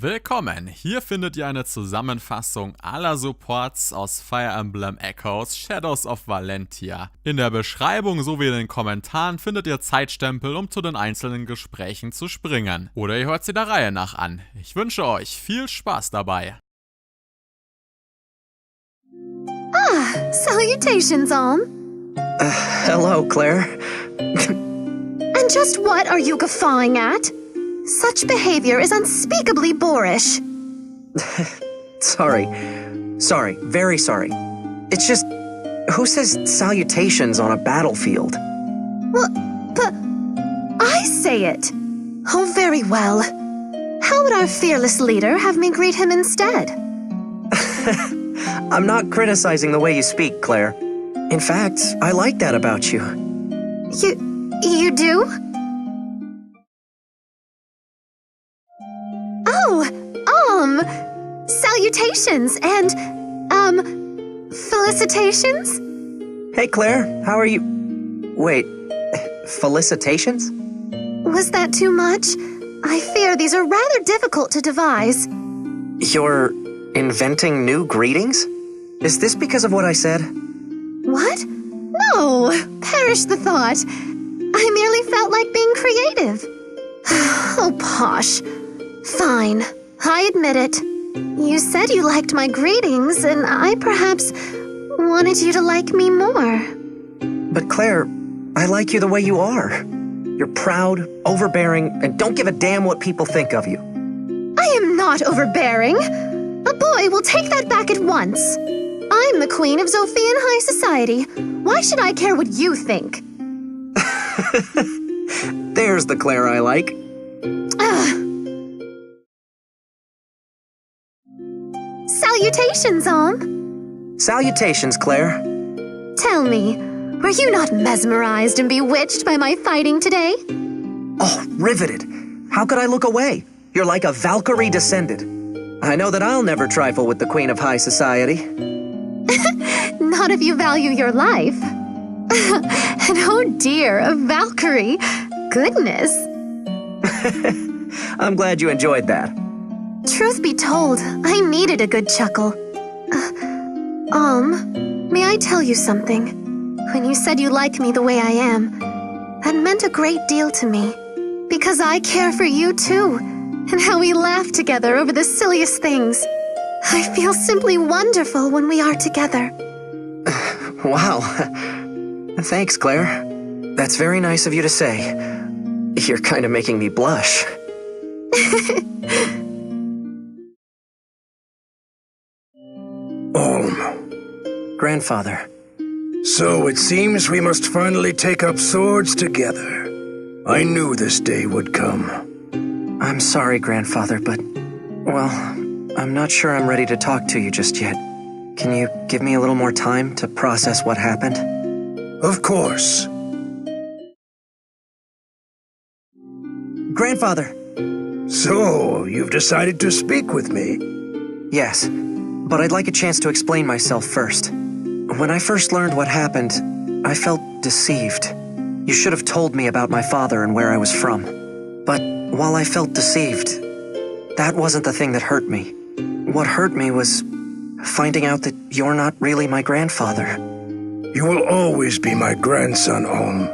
Willkommen! Hier findet ihr eine Zusammenfassung aller Supports aus Fire Emblem Echoes Shadows of Valentia. In der Beschreibung sowie in den Kommentaren findet ihr Zeitstempel, um zu den einzelnen Gesprächen zu springen. Oder ihr hört sie der Reihe nach an. Ich wünsche euch viel Spaß dabei. Salutations, Alm. Hello, Clair. And just what are you guffawing at? Such behavior is unspeakably boorish. Sorry, very sorry. It's just, who says salutations on a battlefield? Well, but I say it. Oh, very well. How would our fearless leader have me greet him instead? I'm not criticizing the way you speak, Claire. In fact, I like that about you. You do? Salutations and, felicitations? Hey, Claire, how are you? Wait, felicitations? Was that too much? I fear these are rather difficult to devise. You're inventing new greetings? Is this because of what I said? What? No, perish the thought. I merely felt like being creative. Oh, posh. Fine, I admit it. You said you liked my greetings, and I perhaps wanted you to like me more. But Claire, I like you the way you are. You're proud, overbearing, and don't give a damn what people think of you. I am not overbearing. A boy will take that back at once. I'm the queen of Zophian high society. Why should I care what you think? There's the Claire I like. Salutations, Alm. Salutations, Claire. Tell me, were you not mesmerized and bewitched by my fighting today? Oh, riveted. How could I look away? You're like a Valkyrie descended. I know that I'll never trifle with the queen of high society. Not if you value your life. And oh dear, a Valkyrie. Goodness. I'm glad you enjoyed that. Truth be told, I needed a good chuckle. May I tell you something? When you said you like me the way I am, that meant a great deal to me. Because I care for you too, and how we laugh together over the silliest things. I feel simply wonderful when we are together. Wow. Thanks, Claire. That's very nice of you to say. You're kind of making me blush. Grandfather. So it seems we must finally take up swords together. I knew this day would come. I'm sorry, Grandfather, but, well, I'm not sure I'm ready to talk to you just yet. Can you give me a little more time to process what happened? Of course. Grandfather! So, you've decided to speak with me? Yes, but I'd like a chance to explain myself first. When I first learned what happened, I felt deceived. You should have told me about my father and where I was from. But while I felt deceived, that wasn't the thing that hurt me. What hurt me was finding out that you're not really my grandfather. You will always be my grandson, Alm.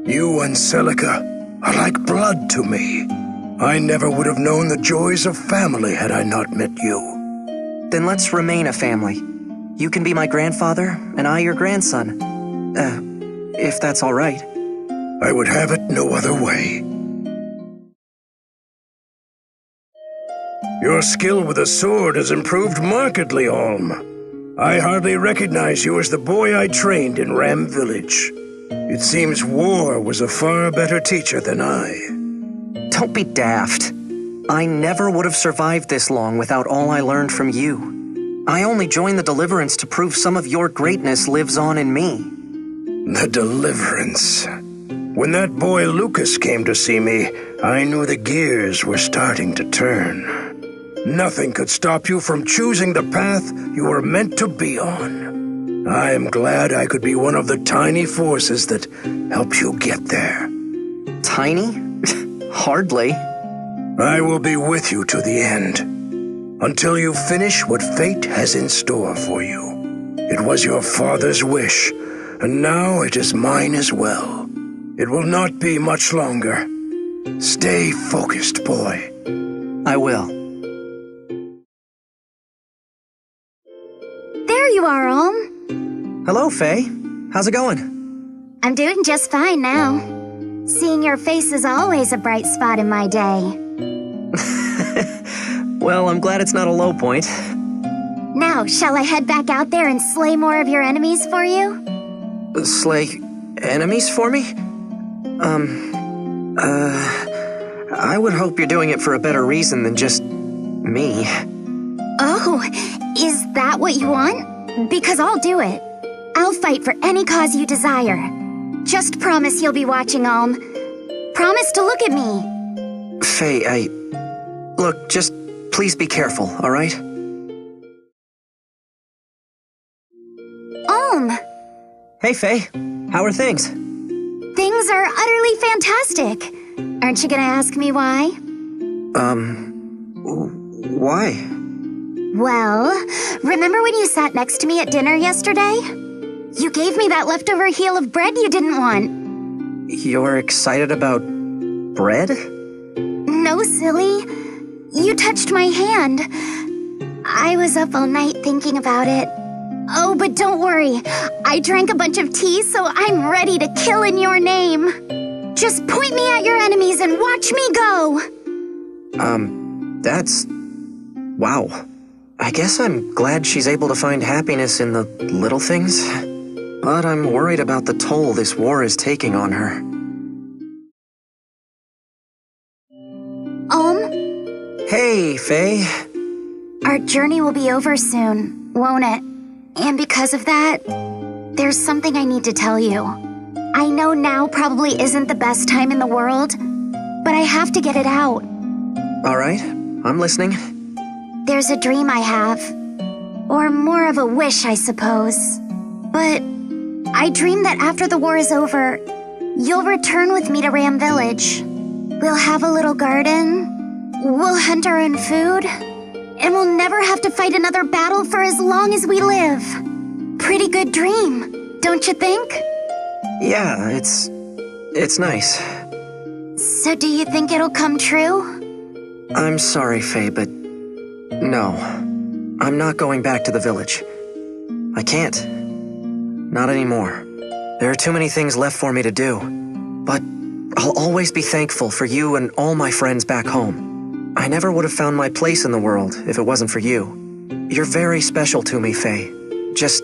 You and Celica are like blood to me. I never would have known the joys of family had I not met you. Then let's remain a family. You can be my grandfather, and I your grandson. If that's all right. I would have it no other way. Your skill with a sword has improved markedly, Alm. I hardly recognize you as the boy I trained in Ram Village. It seems war was a far better teacher than I. Don't be daft. I never would have survived this long without all I learned from you. I only joined the Deliverance to prove some of your greatness lives on in me. The Deliverance. When that boy Lukas came to see me, I knew the gears were starting to turn. Nothing could stop you from choosing the path you were meant to be on. I am glad I could be one of the tiny forces that helped you get there. Tiny? Hardly. I will be with you to the end, until you finish what fate has in store for you. It was your father's wish, and now it is mine as well. It will not be much longer. Stay focused, boy. I will. There you are, Alm. Hello, Faye. How's it going? I'm doing just fine now. Seeing your face is always a bright spot in my day. Well, I'm glad it's not a low point. Now, shall I head back out there and slay more of your enemies for you? Slay enemies for me? I would hope you're doing it for a better reason than just me. Oh, is that what you want? Because I'll do it. I'll fight for any cause you desire. Just promise you'll be watching, Alm. Promise to look at me. Faye, Look, just please be careful, all right? Alm! Hey, Faye. How are things? Things are utterly fantastic. Aren't you gonna ask me why? Why? Well, remember when you sat next to me at dinner yesterday? You gave me that leftover heel of bread you didn't want. You're excited about bread? No, silly. You touched my hand. I was up all night thinking about it. Oh, but don't worry. I drank a bunch of tea, so I'm ready to kill in your name. Just point me at your enemies and watch me go. That's... Wow. I guess I'm glad she's able to find happiness in the little things. But I'm worried about the toll this war is taking on her. Hey, Faye. Our journey will be over soon, won't it? And because of that, there's something I need to tell you. I know now probably isn't the best time in the world, but I have to get it out. All right, I'm listening. There's a dream I have. Or more of a wish, I suppose. But I dream that after the war is over, you'll return with me to Ram Village. We'll have a little garden, we'll hunt our own food, and we'll never have to fight another battle for as long as we live. Pretty good dream, don't you think? Yeah, it's nice. So do you think it'll come true? I'm sorry, Faye, but no. I'm not going back to the village. I can't. Not anymore. There are too many things left for me to do. But I'll always be thankful for you and all my friends back home. I never would have found my place in the world if it wasn't for you. You're very special to me, Faye. Just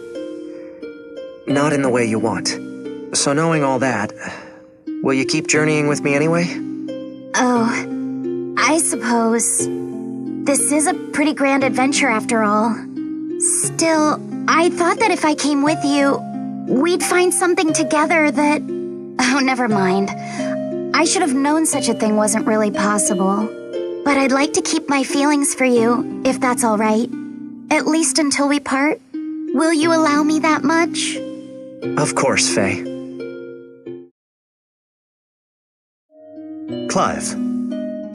not in the way you want. So knowing all that, will you keep journeying with me anyway? Oh, I suppose. This is a pretty grand adventure after all. Still, I thought that if I came with you, we'd find something together that... Oh, never mind. I should have known such a thing wasn't really possible. But I'd like to keep my feelings for you, if that's all right. At least until we part. Will you allow me that much? Of course, Faye. Clive.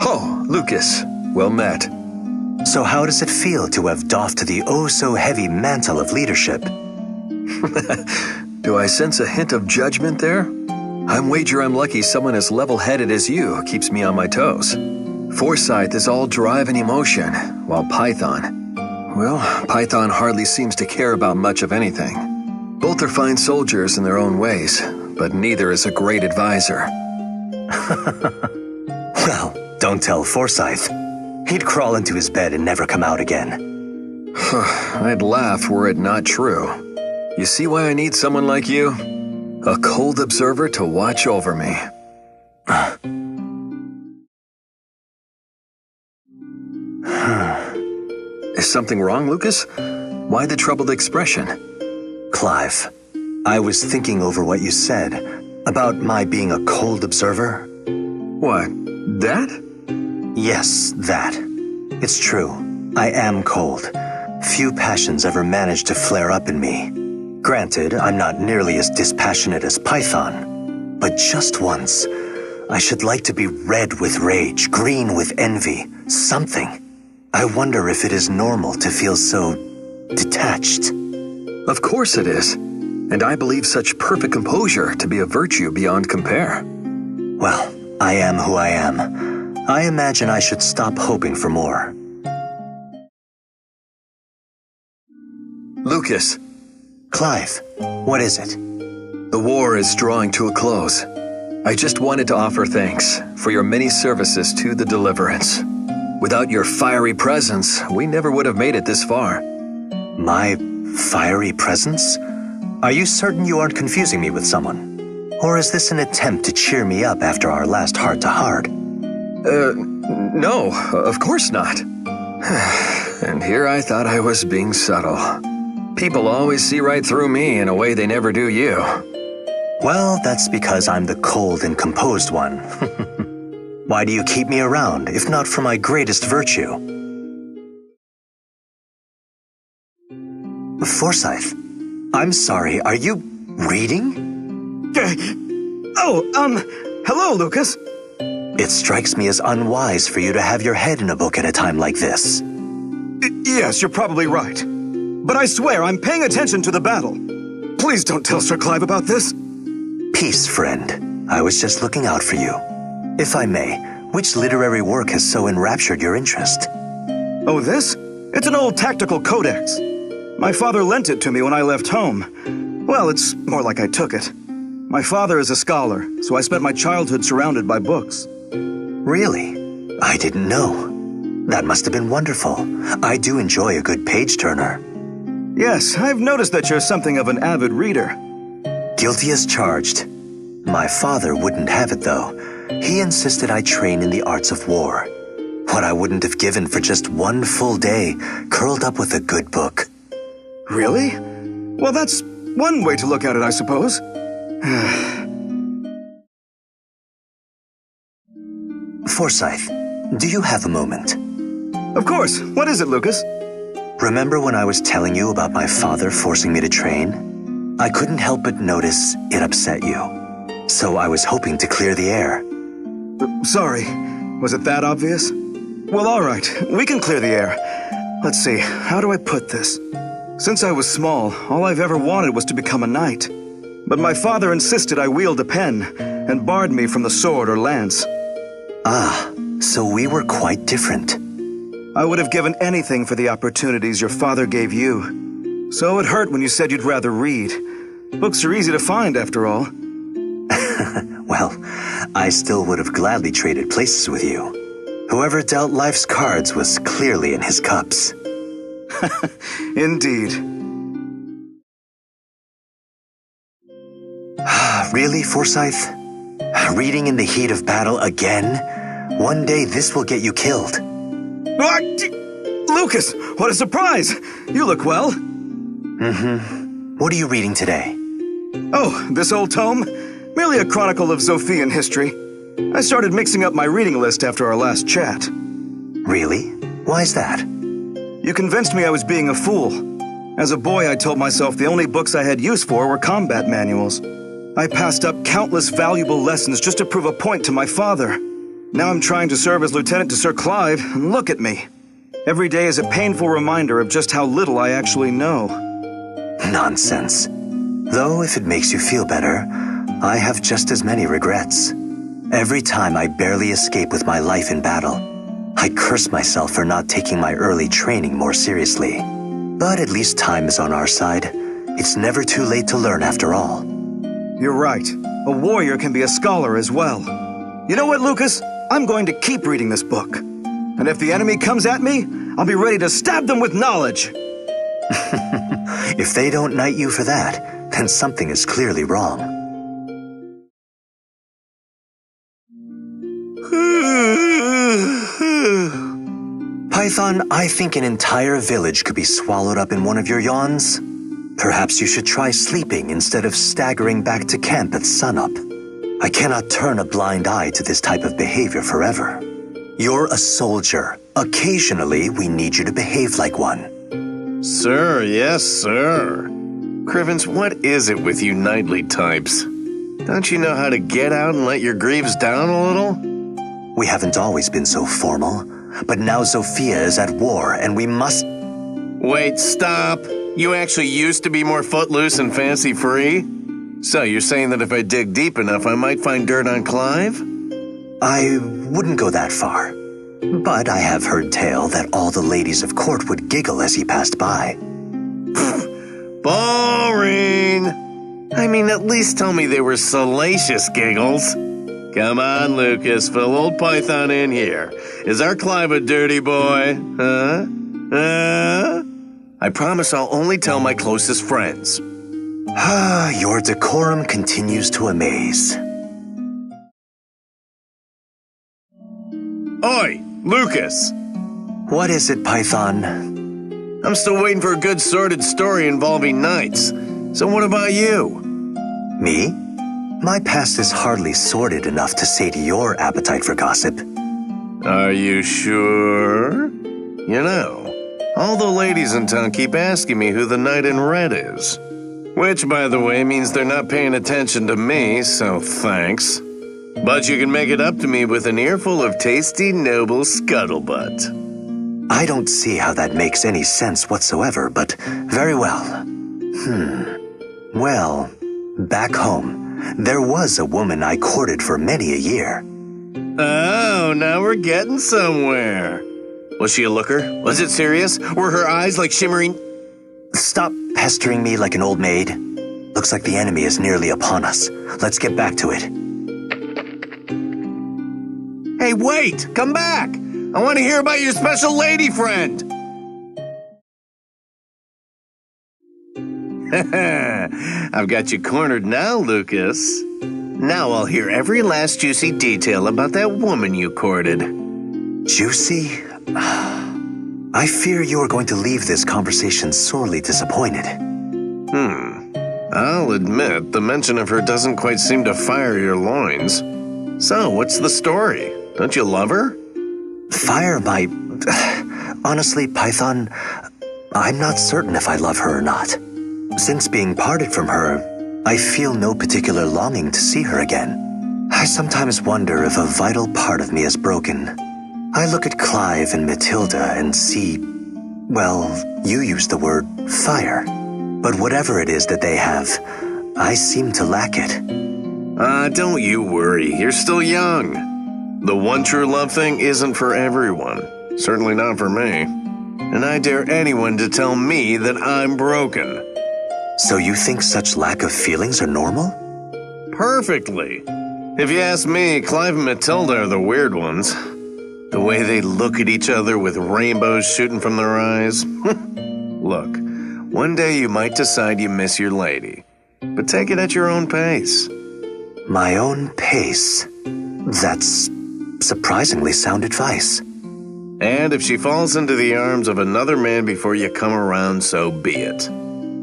Oh, Lukas. Well met. So how does it feel to have doffed the oh-so-heavy mantle of leadership? Do I sense a hint of judgment there? I'm wager I'm lucky someone as level-headed as you keeps me on my toes. Forsyth is all drive and emotion, while Python... Well, Python hardly seems to care about much of anything. Both are fine soldiers in their own ways, but neither is a great advisor. Well, don't tell Forsyth. He'd crawl into his bed and never come out again. I'd laugh were it not true. You see why I need someone like you? A cold observer to watch over me. Is something wrong, Lukas? Why the troubled expression? Clive, I was thinking over what you said about my being a cold observer. What, that? Yes, that. It's true. I am cold. Few passions ever manage to flare up in me. Granted, I'm not nearly as dispassionate as Python, but just once, I should like to be red with rage, green with envy, something. I wonder if it is normal to feel so detached. Of course it is. And I believe such perfect composure to be a virtue beyond compare. Well, I am who I am. I imagine I should stop hoping for more. Lukas. Clive, what is it? The war is drawing to a close. I just wanted to offer thanks for your many services to the Deliverance. Without your fiery presence, we never would have made it this far. My fiery presence? Are you certain you aren't confusing me with someone? Or is this an attempt to cheer me up after our last heart-to-heart? No, of course not. And here I thought I was being subtle. People always see right through me in a way they never do you. Well, that's because I'm the cold and composed one. Why do you keep me around, if not for my greatest virtue? Forsyth, I'm sorry, are you reading? Hello, Lukas. It strikes me as unwise for you to have your head in a book at a time like this. Yes, you're probably right. But I swear I'm paying attention to the battle. Please don't tell Sir Clive about this. Peace, friend. I was just looking out for you. If I may, which literary work has so enraptured your interest? Oh, this? It's an old tactical codex. My father lent it to me when I left home. Well, it's more like I took it. My father is a scholar, so I spent my childhood surrounded by books. Really? I didn't know. That must have been wonderful. I do enjoy a good page-turner. Yes, I've noticed that you're something of an avid reader. Guilty as charged. My father wouldn't have it, though. He insisted I train in the arts of war. What I wouldn't have given for just one full day, curled up with a good book. Really? Well, that's one way to look at it, I suppose. Forsyth, do you have a moment? Of course. What is it, Lukas? Remember when I was telling you about my father forcing me to train? I couldn't help but notice it upset you. So I was hoping to clear the air. Sorry. Was it that obvious? Well, all right. We can clear the air. Let's see. How do I put this? Since I was small, all I've ever wanted was to become a knight. But my father insisted I wield a pen and barred me from the sword or lance. Ah, so we were quite different. I would have given anything for the opportunities your father gave you. So it hurt when you said you'd rather read. Books are easy to find, after all. Well, I still would have gladly traded places with you. Whoever dealt life's cards was clearly in his cups. Indeed. Really, Forsyth? Reading in the heat of battle again? One day this will get you killed. Lukas, what a surprise! You look well. What are you reading today? Oh, this old tome? Merely a chronicle of Zophian history. I started mixing up my reading list after our last chat. Really? Why's that? You convinced me I was being a fool. As a boy, I told myself the only books I had use for were combat manuals. I passed up countless valuable lessons just to prove a point to my father. Now I'm trying to serve as lieutenant to Sir Clive, and look at me. Every day is a painful reminder of just how little I actually know. Nonsense. Though, if it makes you feel better, I have just as many regrets. Every time I barely escape with my life in battle, I curse myself for not taking my early training more seriously. But at least time is on our side. It's never too late to learn after all. You're right. A warrior can be a scholar as well. You know what, Lukas? I'm going to keep reading this book. And if the enemy comes at me, I'll be ready to stab them with knowledge. If they don't knight you for that, then something is clearly wrong. Python, I think an entire village could be swallowed up in one of your yawns. Perhaps you should try sleeping instead of staggering back to camp at sunup. I cannot turn a blind eye to this type of behavior forever. You're a soldier. Occasionally, we need you to behave like one. Sir, yes, sir. Crivens, what is it with you knightly types? Don't you know how to get out and let your griefs down a little? We haven't always been so formal, but now Sophia is at war and we must... Wait, stop. You actually used to be more footloose and fancy-free? So you're saying that if I dig deep enough, I might find dirt on Clive? I wouldn't go that far, but I have heard tale that all the ladies of court would giggle as he passed by. Boring! I mean, at least tell me they were salacious giggles. Come on, Lukas, fill old Python in here. Is our Clive a dirty boy? Huh? I promise I'll only tell my closest friends. Your decorum continues to amaze. Oi, Lukas! What is it, Python? I'm still waiting for a good sordid story involving knights. So what about you? Me? My past is hardly sordid enough to sate your appetite for gossip. Are you sure? You know, all the ladies in town keep asking me who the knight in red is. Which, by the way, means they're not paying attention to me, so thanks. But you can make it up to me with an earful of tasty, noble scuttlebutt. I don't see how that makes any sense whatsoever, but very well. Well, back home, there was a woman I courted for many a year. Oh, now we're getting somewhere. Was she a looker? Was it serious? Were her eyes like shimmering... Stop pestering me like an old maid. Looks like the enemy is nearly upon us. Let's get back to it. Hey, wait! Come back! I want to hear about your special lady friend! I've got you cornered now, Lukas. Now I'll hear every last juicy detail about that woman you courted. Juicy? I fear you are going to leave this conversation sorely disappointed. I'll admit, the mention of her doesn't quite seem to fire your loins. So, what's the story? Don't you love her? Fire my... Honestly, Python, I'm not certain if I love her or not. Since being parted from her, I feel no particular longing to see her again. I sometimes wonder if a vital part of me is broken. I look at Clive and Mathilda and see, well, you used the word fire. But whatever it is that they have, I seem to lack it. Don't you worry. You're still young. The one true love thing isn't for everyone. Certainly not for me. And I dare anyone to tell me that I'm broken. So you think such lack of feelings are normal? Perfectly. If you ask me, Clive and Mathilda are the weird ones. The way they look at each other with rainbows shooting from their eyes. Look, one day you might decide you miss your lady. But take it at your own pace. My own pace? That's surprisingly sound advice. And if she falls into the arms of another man before you come around, so be it.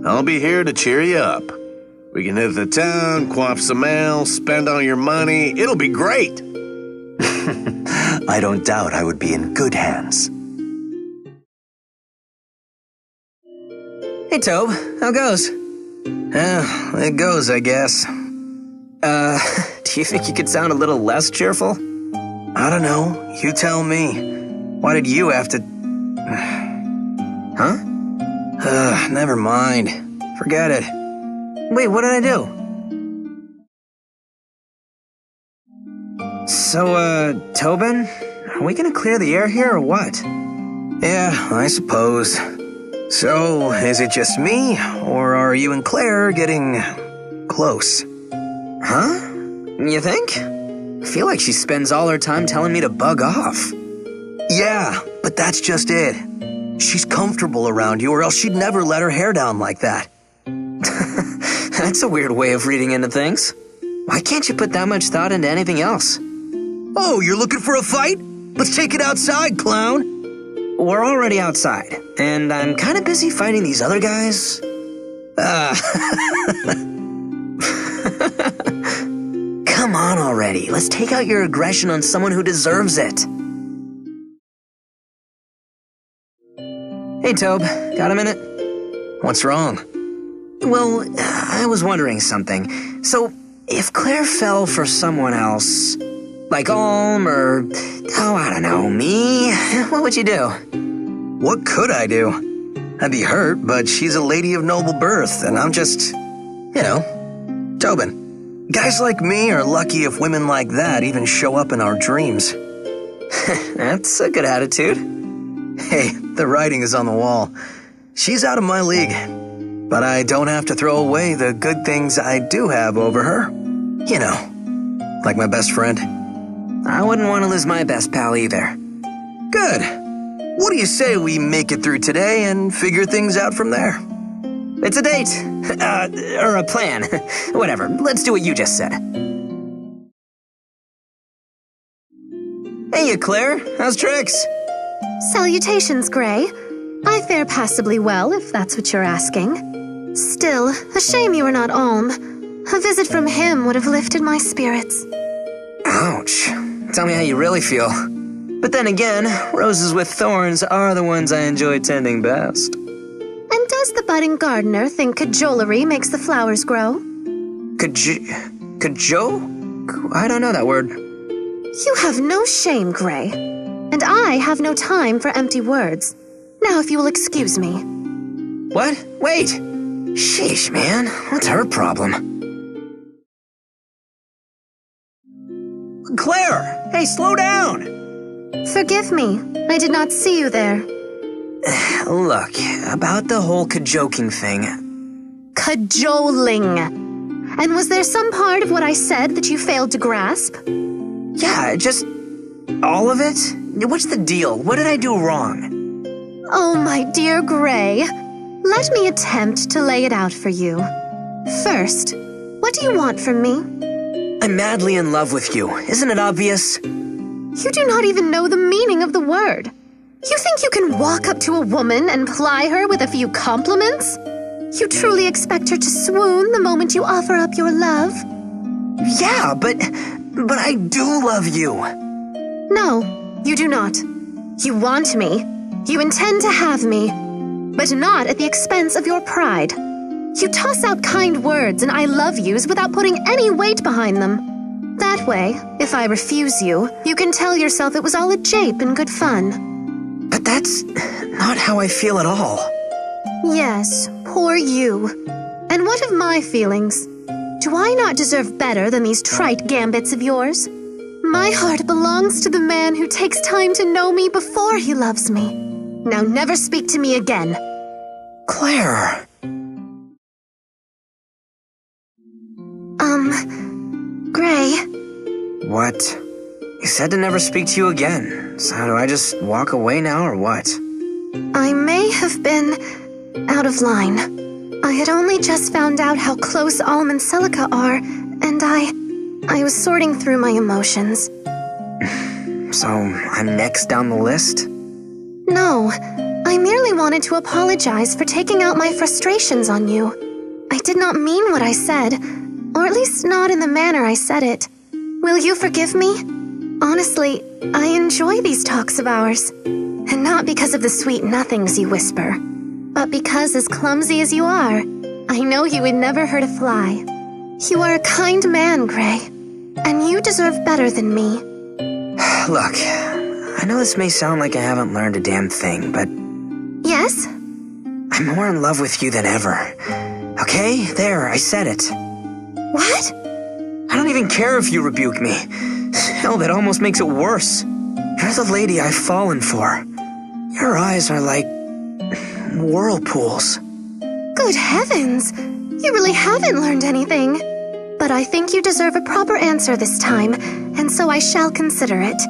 I'll be here to cheer you up. We can hit the town, quaff some ale, spend all your money. It'll be great. I don't doubt I would be in good hands. Hey, Tob. How goes? It goes, I guess. Do you think you could sound a little less cheerful? I don't know. You tell me. Why did you have to... Huh? Never mind. Forget it. Wait, what did I do? So, Tobin? Are we gonna clear the air here or what? Yeah, I suppose. So, is it just me, or are you and Clair getting... close? Huh? You think? I feel like she spends all her time telling me to bug off. Yeah, but that's just it. She's comfortable around you, or else she'd never let her hair down like that. That's a weird way of reading into things. Why can't you put that much thought into anything else? Oh, you're looking for a fight? Let's take it outside, clown. We're already outside, and I'm kind of busy fighting these other guys. Come on already. Let's take out your aggression on someone who deserves it. Hey, Tob. Got a minute? What's wrong? Well, I was wondering something. So, if Claire fell for someone else, like Alm or, I don't know, me, what would you do? What could I do? I'd be hurt, but she's a lady of noble birth, and I'm just, Tobin. Guys like me are lucky if women like that even show up in our dreams. That's a good attitude. Hey, the writing is on the wall. She's out of my league, but I don't have to throw away the good things I do have over her. Like my best friend. I wouldn't want to lose my best pal either. Good. What do you say we make it through today and figure things out from there? It's a date. Or a plan. Whatever, let's do what you just said. Hey, Claire. How's tricks? Salutations, Gray. I fare passably well, if that's what you're asking. Still, a shame you were not Alm. A visit from him would have lifted my spirits. Ouch. Tell me how you really feel. But then again, roses with thorns are the ones I enjoy tending best. And does the budding gardener think cajolery makes the flowers grow? Cajole? I don't know that word. You have no shame, Gray. And I have no time for empty words. Now, if you will excuse me. What? Wait! Sheesh, man. What's her problem? Claire! Hey, slow down! Forgive me. I did not see you there. Look, about the whole cajoking thing. Cajoling. And was there some part of what I said that you failed to grasp? Yeah, just... all of it? What's the deal? What did I do wrong? Oh, my dear Gray. Let me attempt to lay it out for you. First, what do you want from me? I'm madly in love with you. Isn't it obvious? You do not even know the meaning of the word. You think you can walk up to a woman and ply her with a few compliments? You truly expect her to swoon the moment you offer up your love? Yeah, but I do love you. No, you do not. You want me. You intend to have me. But not at the expense of your pride. You toss out kind words and I love yous without putting any weight behind them. That way, if I refuse you, you can tell yourself it was all a jape and good fun. But that's not how I feel at all. Yes, poor you. And what of my feelings? Do I not deserve better than these trite gambits of yours? My heart belongs to the man who takes time to know me before he loves me. Now never speak to me again. Claire. Gray. What? You said to never speak to you again. So do I just walk away now or what? I may have been out of line. I had only just found out how close Alm and Celica are, and I was sorting through my emotions. So I'm next down the list? No, I merely wanted to apologize for taking out my frustrations on you. I did not mean what I said, or at least not in the manner I said it. Will you forgive me? Honestly, I enjoy these talks of ours. And not because of the sweet nothings you whisper, but because as clumsy as you are, I know you would never hurt a fly. You are a kind man, Gray, and you deserve better than me. Look, I know this may sound like I haven't learned a damn thing, but... Yes? I'm more in love with you than ever. Okay, there, I said it. What? I don't even care if you rebuke me. Hell, that almost makes it worse. You're the lady I've fallen for. Your eyes are like... whirlpools. Good heavens! You really haven't learned anything. But I think you deserve a proper answer this time, and so I shall consider it.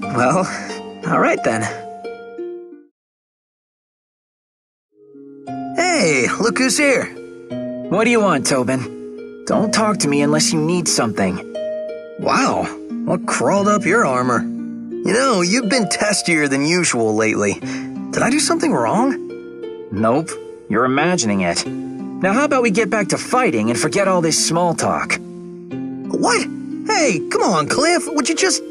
Well, all right then. Hey, look who's here. What do you want, Tobin? Don't talk to me unless you need something. Wow, what crawled up your armor? You know, you've been testier than usual lately. Did I do something wrong? Nope, you're imagining it. Now how about we get back to fighting and forget all this small talk? What? Hey, come on, Cliff, would you just...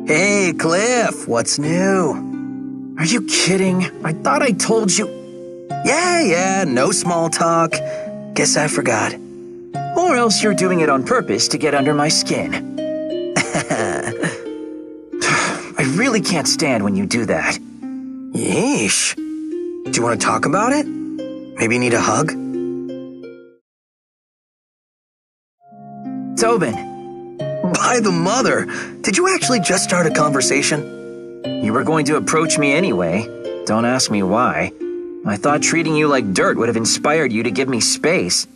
Hey, Cliff, what's new? Are you kidding? I thought I told you... Yeah, no small talk. Guess I forgot. Or else you're doing it on purpose to get under my skin. I really can't stand when you do that. Yeesh. Do you want to talk about it? Maybe you need a hug? Tobin. By the mother, did you actually just start a conversation? You were going to approach me anyway. Don't ask me why. I thought treating you like dirt would have inspired you to give me space.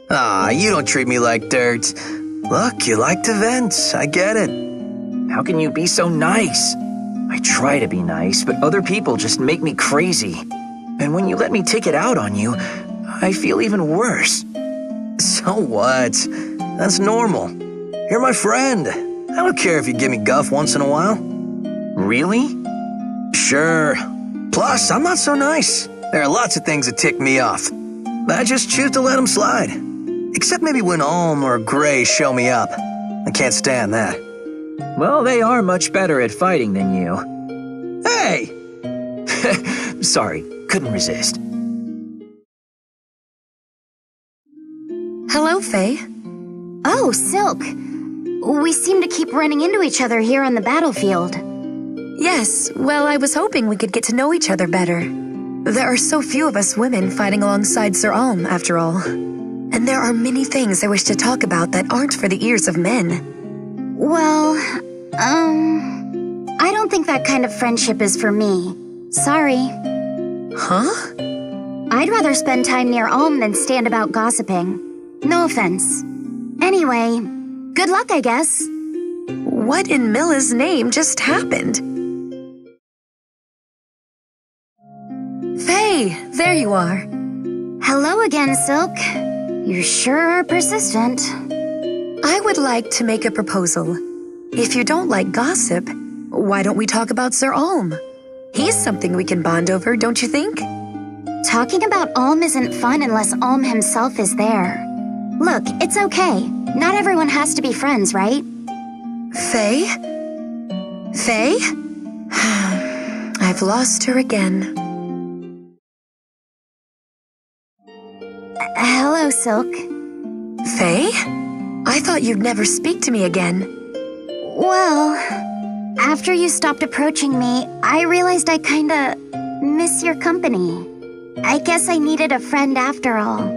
Ah, you don't treat me like dirt. Look, you like to vent. I get it. How can you be so nice? I try to be nice, but other people just make me crazy. And when you let me take it out on you, I feel even worse. So what? That's normal. You're my friend. I don't care if you give me guff once in a while. Really? Sure. Plus, I'm not so nice. There are lots of things that tick me off. I just choose to let them slide. Except maybe when Alm or Gray show me up. I can't stand that. Well, they are much better at fighting than you. Hey! Sorry, couldn't resist. Hello, Faye. Oh, Silque. We seem to keep running into each other here on the battlefield. Yes, well, I was hoping we could get to know each other better. There are so few of us women fighting alongside Sir Alm, after all. And there are many things I wish to talk about that aren't for the ears of men. Well, I don't think that kind of friendship is for me. Sorry. Huh? I'd rather spend time near Alm than stand about gossiping. No offense. Anyway, good luck, I guess. What in Milla's name just happened? Faye, there you are. Hello again, Silque. You sure are persistent. I would like to make a proposal. If you don't like gossip, why don't we talk about Sir Alm? He's something we can bond over, don't you think? Talking about Alm isn't fun unless Alm himself is there. Look, it's okay. Not everyone has to be friends, right? Faye? Faye? I've lost her again. Hello, Silque. Faye? I thought you'd never speak to me again. Well, after you stopped approaching me, I realized I kinda miss your company. I guess I needed a friend after all.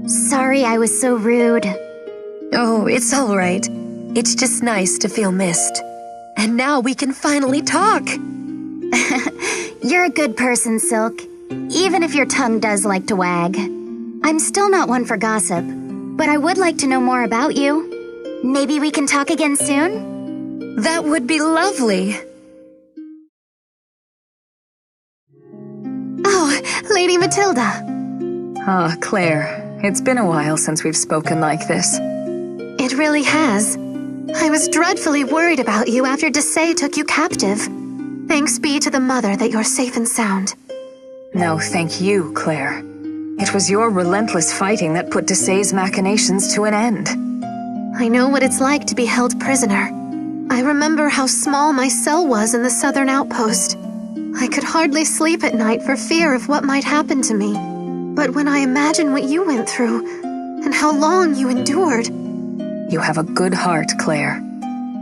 Sorry I was so rude. Oh, it's all right. It's just nice to feel missed. And now we can finally talk. You're a good person, Silque, even if your tongue does like to wag. I'm still not one for gossip, but I would like to know more about you. Maybe we can talk again soon? That would be lovely. Oh, Lady Mathilda. Ah, Claire. It's been a while since we've spoken like this. It really has. I was dreadfully worried about you after Desai took you captive. Thanks be to the mother that you're safe and sound. No, thank you, Claire. It was your relentless fighting that put Desai's machinations to an end. I know what it's like to be held prisoner. I remember how small my cell was in the southern outpost. I could hardly sleep at night for fear of what might happen to me. But when I imagine what you went through, and how long you endured... You have a good heart, Claire.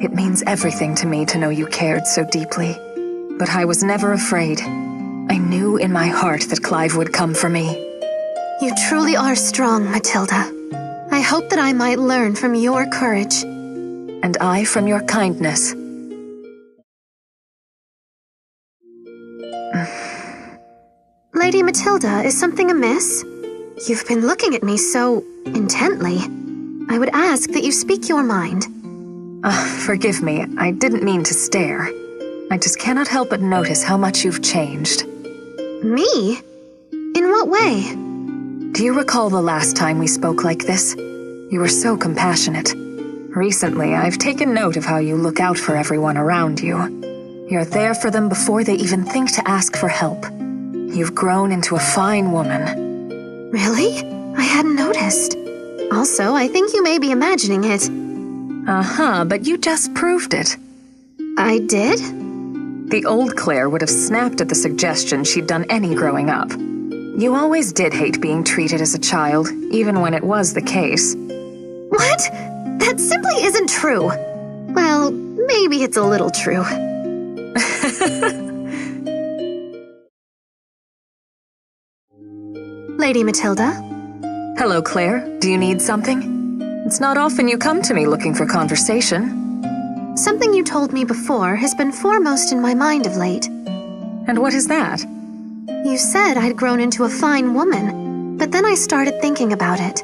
It means everything to me to know you cared so deeply. But I was never afraid. I knew in my heart that Clive would come for me. You truly are strong, Mathilda. I hope that I might learn from your courage. And I from your kindness. Lady Mathilda, is something amiss? You've been looking at me so intently. I would ask that you speak your mind. Forgive me, I didn't mean to stare. I just cannot help but notice how much you've changed. Me? In what way? Do you recall the last time we spoke like this? You were so compassionate. Recently, I've taken note of how you look out for everyone around you. You're there for them before they even think to ask for help. You've grown into a fine woman. Really? I hadn't noticed. Also, I think you may be imagining it. Uh-huh, but you just proved it. I did? The old Claire would have snapped at the suggestion she'd done any growing up. You always did hate being treated as a child, even when it was the case. What? That simply isn't true. Well, maybe it's a little true. Lady Mathilda? Hello, Claire. Do you need something? It's not often you come to me looking for conversation. Something you told me before has been foremost in my mind of late. And what is that? You said I'd grown into a fine woman, but then I started thinking about it.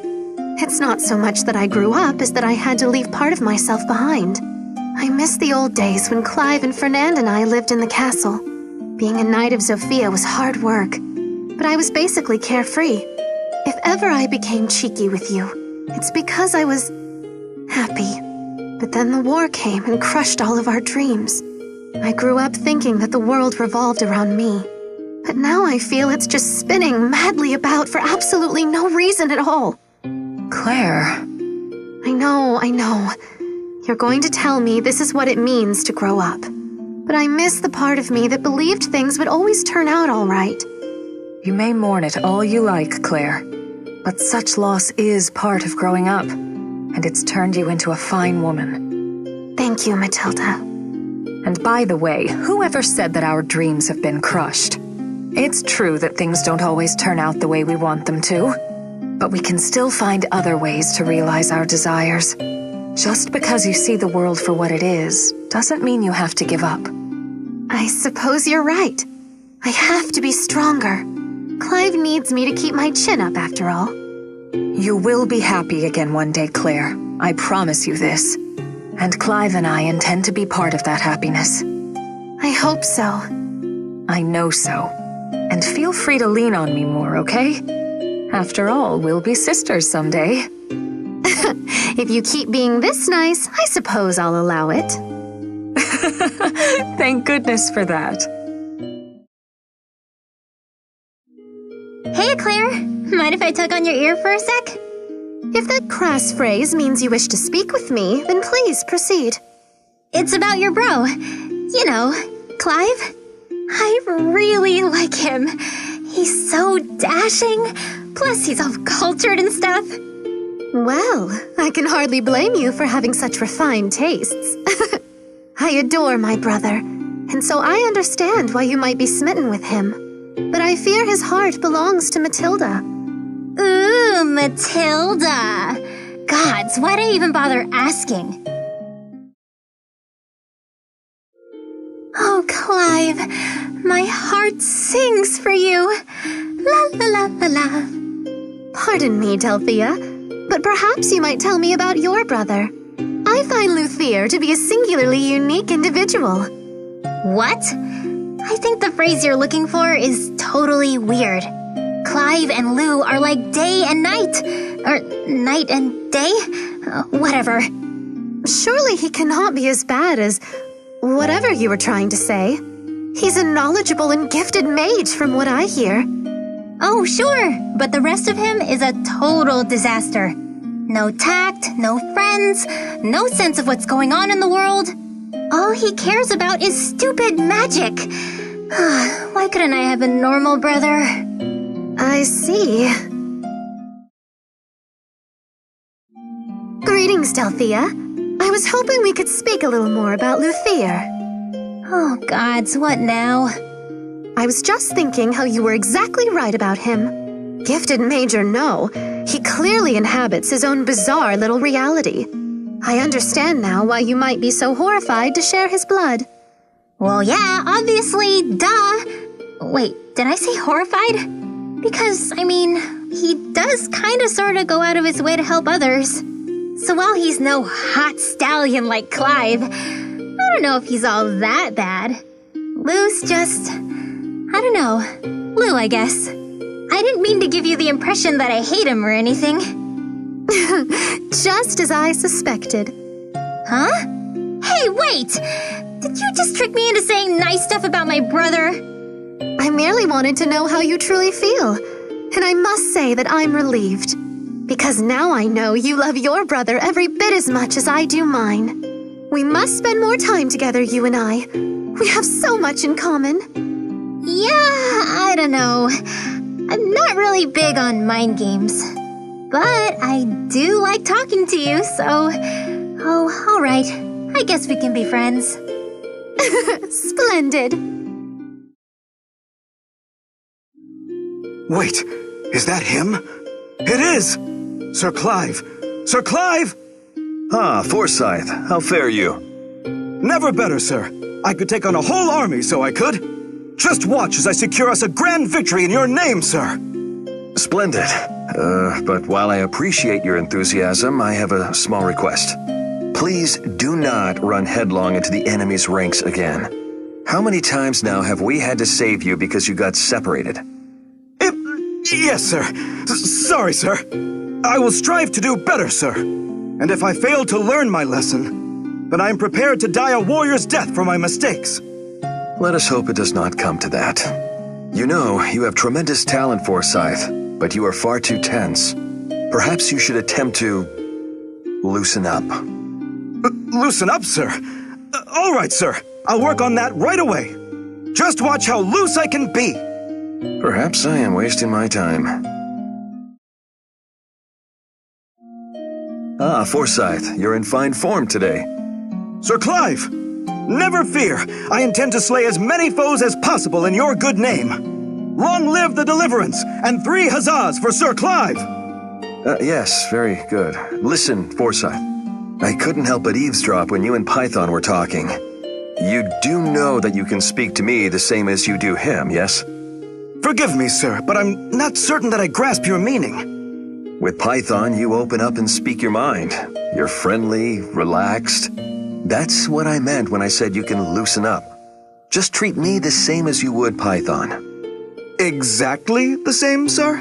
It's not so much that I grew up as that I had to leave part of myself behind. I miss the old days when Clive and Fernand and I lived in the castle. Being a knight of Zofia was hard work, but I was basically carefree. If ever I became cheeky with you, it's because I was happy. But then the war came and crushed all of our dreams. I grew up thinking that the world revolved around me. But now I feel it's just spinning madly about for absolutely no reason at all. Claire. I know. You're going to tell me this is what it means to grow up. But I miss the part of me that believed things would always turn out all right. You may mourn it all you like, Claire. But such loss is part of growing up. And it's turned you into a fine woman. Thank you, Mathilda. And by the way, whoever said that our dreams have been crushed? It's true that things don't always turn out the way we want them to, but we can still find other ways to realize our desires. Just because you see the world for what it is, doesn't mean you have to give up. I suppose you're right. I have to be stronger. Clive needs me to keep my chin up after all. You will be happy again one day, Claire. I promise you this. And Clive and I intend to be part of that happiness. I hope so. I know so. And feel free to lean on me more, okay? After all, we'll be sisters someday. If you keep being this nice, I suppose I'll allow it. Thank goodness for that. Hey, Claire. Mind if I tug on your ear for a sec? If that crass phrase means you wish to speak with me, then please proceed. It's about your bro. You know, Clive. I really like him. He's so dashing. Plus, he's all cultured and stuff. Well, I can hardly blame you for having such refined tastes. I adore my brother, and so I understand why you might be smitten with him. But I fear his heart belongs to Mathilda. Ooh, Mathilda. Gods, why'd I even bother asking? Oh, Clive, my heart sings for you. La la la la la. Pardon me, Delthea, but perhaps you might tell me about your brother. I find Luthier to be a singularly unique individual. What? I think the phrase you're looking for is totally weird. Clive and Lou are like day and night. Or night and day? Whatever. Surely he cannot be as bad as whatever you were trying to say. He's a knowledgeable and gifted mage from what I hear. Oh, sure, but the rest of him is a total disaster. No tact, no friends, no sense of what's going on in the world. All he cares about is stupid magic. Why couldn't I have a normal brother? I see. Greetings, Delthea. I was hoping we could speak a little more about Luthier. Oh, gods, what now? I was just thinking how you were exactly right about him. Gifted mage or no, he clearly inhabits his own bizarre little reality. I understand now why you might be so horrified to share his blood. Well, yeah, obviously, duh. Wait, did I say horrified? Because, I mean, he does kinda sorta go out of his way to help others. So while he's no hot stallion like Clive, I don't know if he's all that bad. Lou's just... I don't know. Lou, I guess. I didn't mean to give you the impression that I hate him or anything. Just as I suspected. Huh? Hey, wait! Did you just trick me into saying nice stuff about my brother? I merely wanted to know how you truly feel. And I must say that I'm relieved. Because now I know you love your brother every bit as much as I do mine. We must spend more time together, you and I. We have so much in common. Yeah, I don't know. I'm not really big on mind games. But I do like talking to you, so... Oh, all right. I guess we can be friends. Splendid. Wait, is that him? It is! Sir Clive! Sir Clive! Ah, Forsyth, how fare you? Never better, sir. I could take on a whole army, so I could. Just watch as I secure us a grand victory in your name, sir. Splendid. But while I appreciate your enthusiasm, I have a small request. Please do not run headlong into the enemy's ranks again. How many times now have we had to save you because you got separated? Yes, sir. Sorry, sir. I will strive to do better, sir. And if I fail to learn my lesson, then I am prepared to die a warrior's death for my mistakes. Let us hope it does not come to that. You know, you have tremendous talent, Forsyth, but you are far too tense. Perhaps you should attempt to loosen up. Loosen up, sir? All right, sir. I'll work on that right away. Just watch how loose I can be. Perhaps I am wasting my time. Ah, Forsyth, you're in fine form today. Sir Clive, never fear. I intend to slay as many foes as possible in your good name. Long live the deliverance, and 3 huzzahs for Sir Clive! Yes, very good. Listen, Forsyth. I couldn't help but eavesdrop when you and Python were talking. You do know that you can speak to me the same as you do him, yes? Forgive me, sir, but I'm not certain that I grasp your meaning. With Python, you open up and speak your mind. You're friendly, relaxed. That's what I meant when I said you can loosen up. Just treat me the same as you would Python. Exactly the same, sir?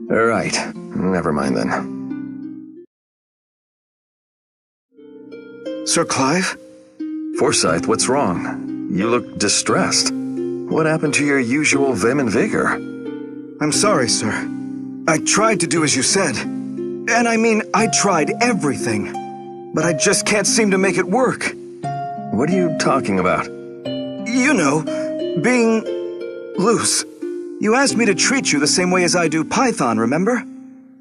All right. Never mind then. Sir Clive? Forsyth, what's wrong? You look distressed. What happened to your usual vim and vigor? I'm sorry, sir. I tried to do as you said. And I mean, I tried everything. But I just can't seem to make it work. What are you talking about? You know, being loose. You asked me to treat you the same way as I do Python, remember?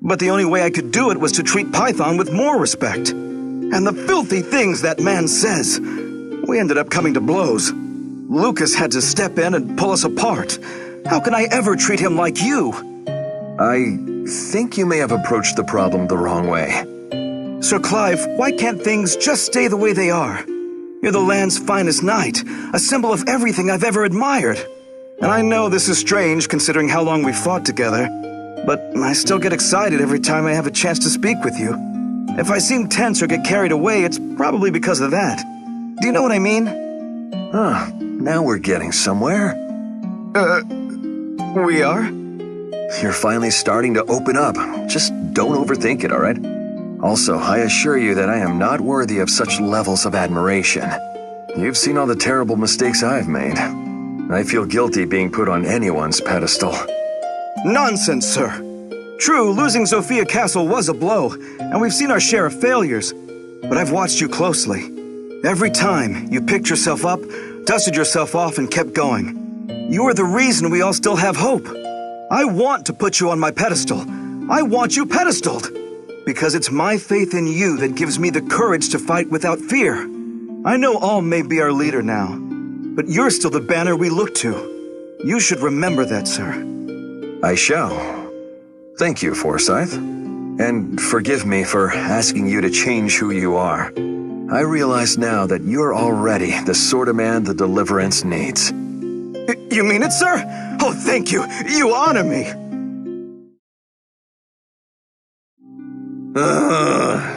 But the only way I could do it was to treat Python with more respect. And the filthy things that man says. We ended up coming to blows. Lukas had to step in and pull us apart. How can I ever treat him like you? I think you may have approached the problem the wrong way. Sir Clive, why can't things just stay the way they are? You're the land's finest knight, a symbol of everything I've ever admired. And I know this is strange considering how long we fought together, but I still get excited every time I have a chance to speak with you. If I seem tense or get carried away, it's probably because of that. Do you know what I mean? Now we're getting somewhere. We are? You're finally starting to open up. Just don't overthink it, all right? Also, I assure you that I am not worthy of such levels of admiration. You've seen all the terrible mistakes I've made. I feel guilty being put on anyone's pedestal. Nonsense, sir. True, losing Sophia Castle was a blow, and we've seen our share of failures. But I've watched you closely. Every time, you picked yourself up, dusted yourself off, and kept going. You are the reason we all still have hope. I want to put you on my pedestal. I want you pedestaled. Because it's my faith in you that gives me the courage to fight without fear. I know Alm may be our leader now, but you're still the banner we look to. You should remember that, sir. I shall. Thank you, Forsyth. And forgive me for asking you to change who you are. I realize now that you're already the sort of man the Deliverance needs. You mean it, sir? Oh, thank you. You honor me.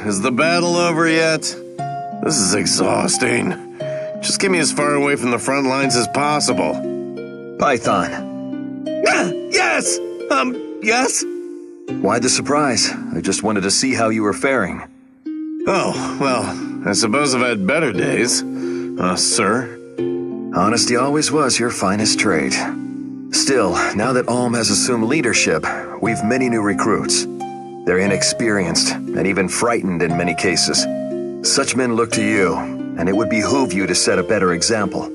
Is the battle over yet? This is exhausting. Just get me as far away from the front lines as possible. Python. Yes! Yes? Why the surprise? I just wanted to see how you were faring. Oh, well, I suppose I've had better days, sir. Honesty always was your finest trait. Still, now that Alm has assumed leadership, we've many new recruits. They're inexperienced and even frightened in many cases. Such men look to you, and it would behoove you to set a better example.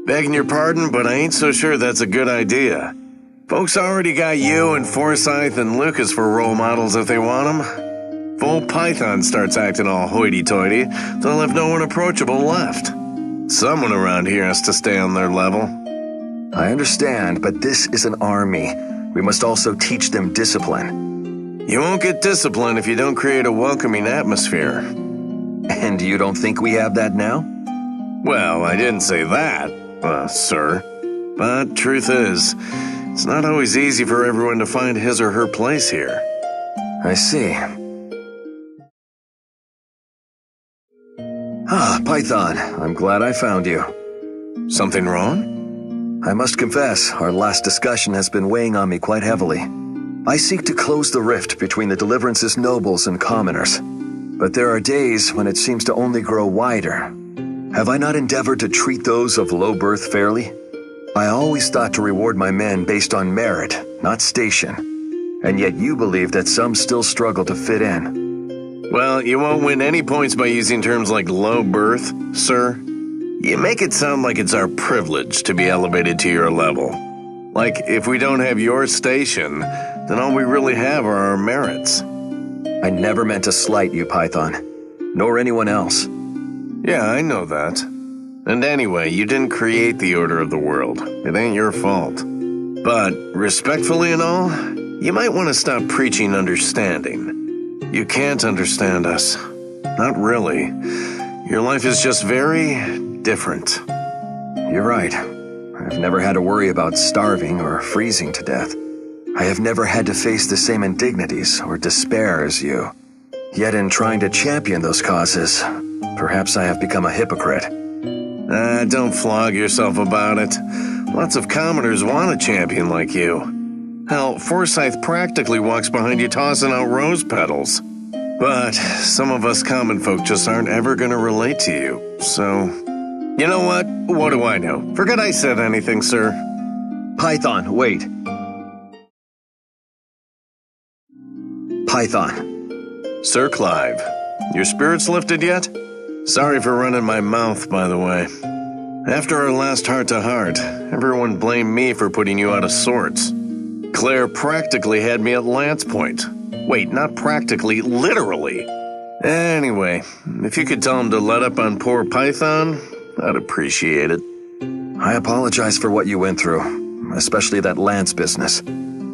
Begging your pardon, but I ain't so sure that's a good idea. Folks already got you and Forsyth and Lukas for role models if they want them. If old Python starts acting all hoity-toity, they'll have no one approachable left. Someone around here has to stay on their level. I understand, but this is an army. We must also teach them discipline. You won't get discipline if you don't create a welcoming atmosphere. And you don't think we have that now? Well, I didn't say that, sir. But truth is, it's not always easy for everyone to find his or her place here. I see. Ah, Python, I'm glad I found you. Something wrong? I must confess, our last discussion has been weighing on me quite heavily. I seek to close the rift between the Deliverance's nobles and commoners. But there are days when it seems to only grow wider. Have I not endeavored to treat those of low birth fairly? I always thought to reward my men based on merit, not station. And yet you believe that some still struggle to fit in. Well, you won't win any points by using terms like low birth, sir. You make it sound like it's our privilege to be elevated to your level. Like, if we don't have your station, then all we really have are our merits. I never meant to slight you, Python. Nor anyone else. Yeah, I know that. And anyway, you didn't create the order of the world. It ain't your fault. But, respectfully and all, you might want to stop preaching understanding. You can't understand us. Not really. Your life is just very different. You're right. I've never had to worry about starving or freezing to death. I have never had to face the same indignities or despair as you. Yet in trying to champion those causes, perhaps I have become a hypocrite. Don't flog yourself about it. Lots of commoners want a champion like you. Hell, Forsyth practically walks behind you tossing out rose petals. But some of us common folk just aren't ever gonna relate to you, so... You know what? What do I know? Forget I said anything, sir. Python, wait. Python. Sir Clive, your spirits lifted yet? Sorry for running my mouth, by the way. After our last heart-to-heart, everyone blamed me for putting you out of sorts. Clair practically had me at lance point. Wait, not practically, literally. Anyway, if you could tell him to let up on poor Python, I'd appreciate it. I apologize for what you went through, especially that lance business.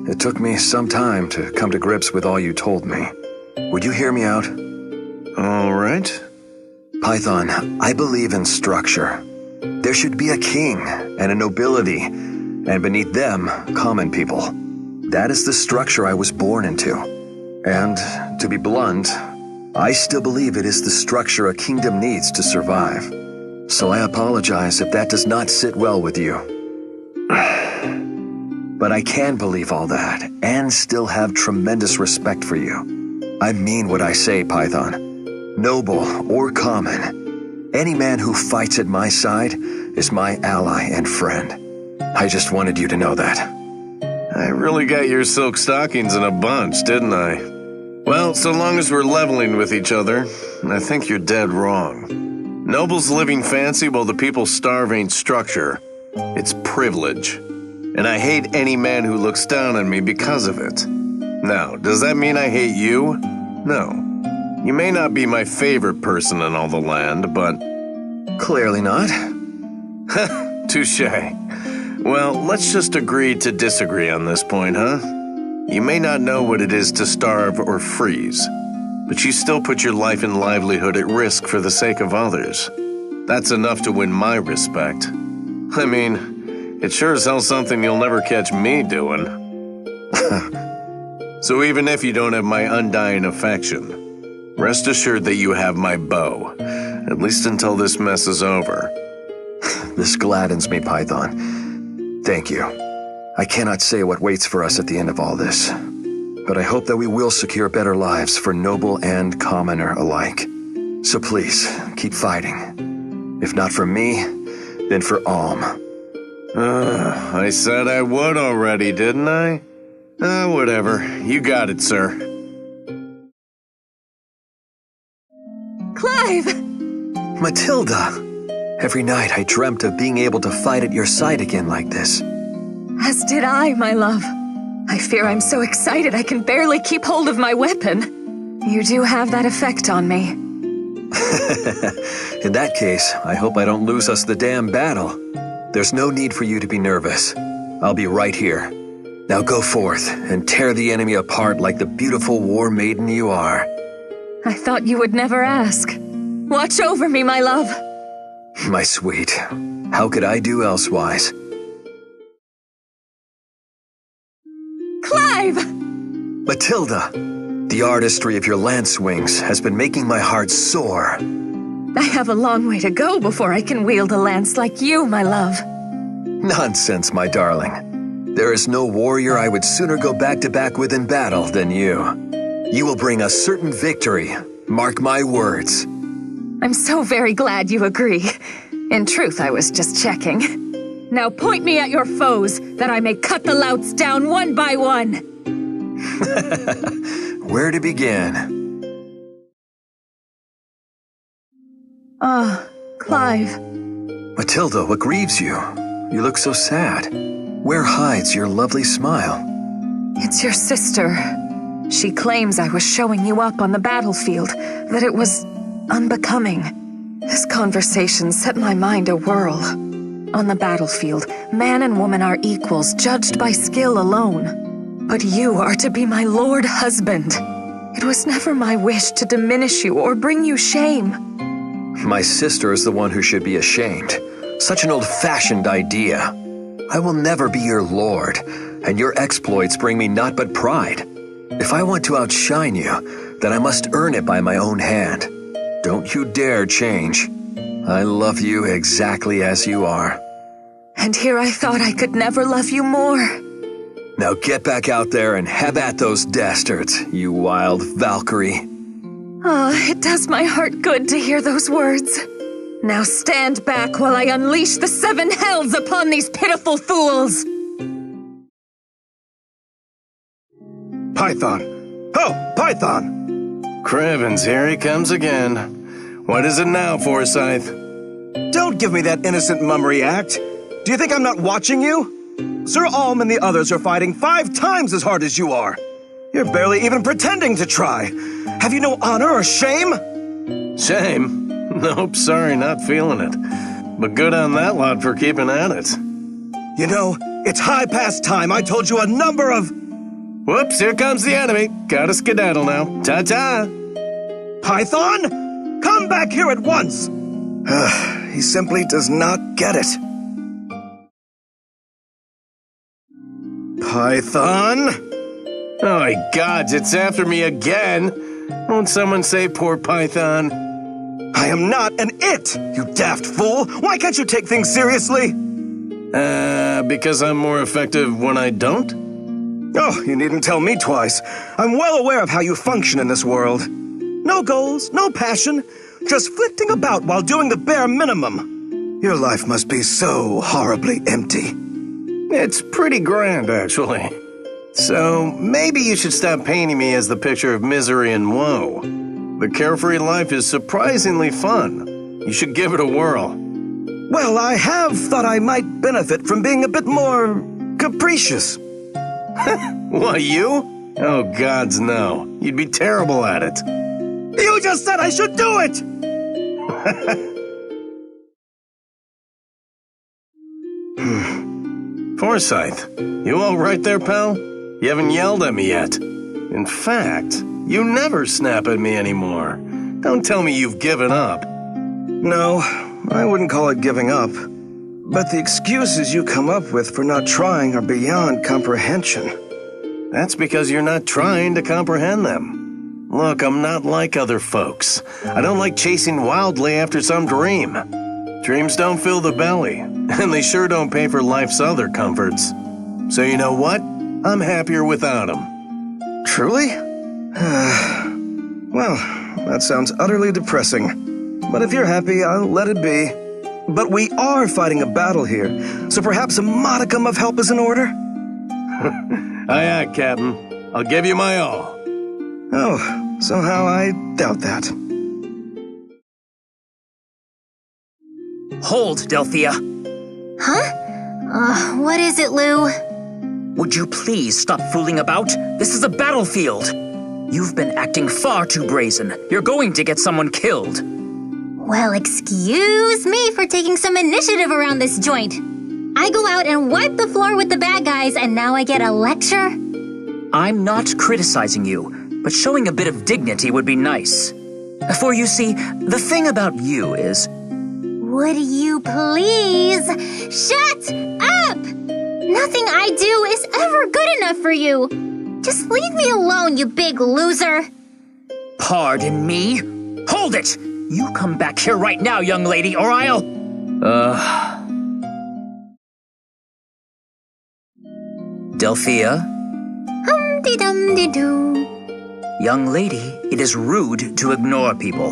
It took me some time to come to grips with all you told me. Would you hear me out? All right. Python, I believe in structure. There should be a king and a nobility, and beneath them, common people. That is the structure I was born into. And, to be blunt, I still believe it is the structure a kingdom needs to survive. So I apologize if that does not sit well with you. But I can believe all that, and still have tremendous respect for you. I mean what I say, Python. Noble or common, any man who fights at my side is my ally and friend. I just wanted you to know that. I really got your silk stockings in a bunch, didn't I? Well, so long as we're leveling with each other, I think you're dead wrong. Nobles living fancy while the people starve ain't structure. It's privilege. And I hate any man who looks down on me because of it. Now, does that mean I hate you? No. You may not be my favorite person in all the land, but... Clearly not. Touché. Well, let's just agree to disagree on this point, huh? You may not know what it is to starve or freeze, but you still put your life and livelihood at risk for the sake of others. That's enough to win my respect. I mean, it's sure as hell something you'll never catch me doing. So even if you don't have my undying affection, rest assured that you have my bow, at least until this mess is over. This gladdens me, Python. Thank you. I cannot say what waits for us at the end of all this, but I hope that we will secure better lives for noble and commoner alike. So please, keep fighting. If not for me, then for Alm. I said I would already, didn't I? Whatever. You got it, sir. Clive! Mathilda! Every night I dreamt of being able to fight at your side again like this. As did I, my love. I fear I'm so excited I can barely keep hold of my weapon. You do have that effect on me. In that case, I hope I don't lose us the damn battle. There's no need for you to be nervous. I'll be right here. Now go forth and tear the enemy apart like the beautiful war maiden you are. I thought you would never ask. Watch over me, my love. My sweet, how could I do elsewise? Clive! Mathilda, the artistry of your lance wings has been making my heart soar. I have a long way to go before I can wield a lance like you, my love. Nonsense, my darling. There is no warrior I would sooner go back-to-back with in battle than you. You will bring a certain victory. Mark my words. I'm so very glad you agree. In truth, I was just checking. Now point me at your foes, that I may cut the louts down one by one. Where to begin? Clive. Mathilda, what grieves you? You look so sad. Where hides your lovely smile? It's your sister. She claims I was showing you up on the battlefield, that it was unbecoming. This conversation set my mind awhirl. On the battlefield, man and woman are equals, judged by skill alone. But you are to be my lord husband. It was never my wish to diminish you or bring you shame. My sister is the one who should be ashamed. Such an old-fashioned idea. I will never be your lord, and your exploits bring me naught but pride. If I want to outshine you, then I must earn it by my own hand. Don't you dare change. I love you exactly as you are. And here I thought I could never love you more. Now get back out there and have at those dastards, you wild Valkyrie. It does my heart good to hear those words. Now stand back while I unleash the 7 hells upon these pitiful fools. Python. Oh, Python! Crevens, here he comes again. What is it now, Forsyth? Don't give me that innocent mummery act. Do you think I'm not watching you? Sir Alm and the others are fighting 5 times as hard as you are. You're barely even pretending to try. Have you no honor or shame? Shame? Nope, sorry, not feeling it. But good on that lot for keeping at it. You know, it's high past time I told you a number of... Whoops, here comes the enemy. Gotta skedaddle now. Ta-ta! Python? Come back here at once! He simply does not get it. Python? Oh my gods, it's after me again. Won't someone say poor Python? I am not an it, you daft fool! Why can't you take things seriously? Because I'm more effective when I don't? Oh, you needn't tell me twice. I'm well aware of how you function in this world. No goals, no passion, just flitting about while doing the bare minimum. Your life must be so horribly empty. It's pretty grand, actually. So, maybe you should stop painting me as the picture of misery and woe. The carefree life is surprisingly fun. You should give it a whirl. Well, I have thought I might benefit from being a bit more capricious. What, you? Oh, gods, no. You'd be terrible at it. You just said I should do it! Forsyth, you all right there, pal? You haven't yelled at me yet. In fact, you never snap at me anymore. Don't tell me you've given up. No, I wouldn't call it giving up. But the excuses you come up with for not trying are beyond comprehension. That's because you're not trying to comprehend them. Look, I'm not like other folks. I don't like chasing wildly after some dream. Dreams don't fill the belly, and they sure don't pay for life's other comforts. So you know what? I'm happier without them. Truly? Well, that sounds utterly depressing. But if you're happy, I'll let it be. But we are fighting a battle here, so perhaps a modicum of help is in order? Aye, aye, Captain. I'll give you my all. Oh, somehow I doubt that. Hold, Delthea. Huh? What is it, Lou? Would you please stop fooling about? This is a battlefield. You've been acting far too brazen. You're going to get someone killed. Well, excuse me for taking some initiative around this joint. I go out and wipe the floor with the bad guys, and now I get a lecture? I'm not criticizing you, but showing a bit of dignity would be nice. For you see, the thing about you is... Would you please shut up? Nothing I do is ever good enough for you. Just leave me alone, you big loser. Pardon me? Hold it! You come back here right now, young lady, or I'll... Delthea? Hum-de-dum-de-doo. Young lady, it is rude to ignore people.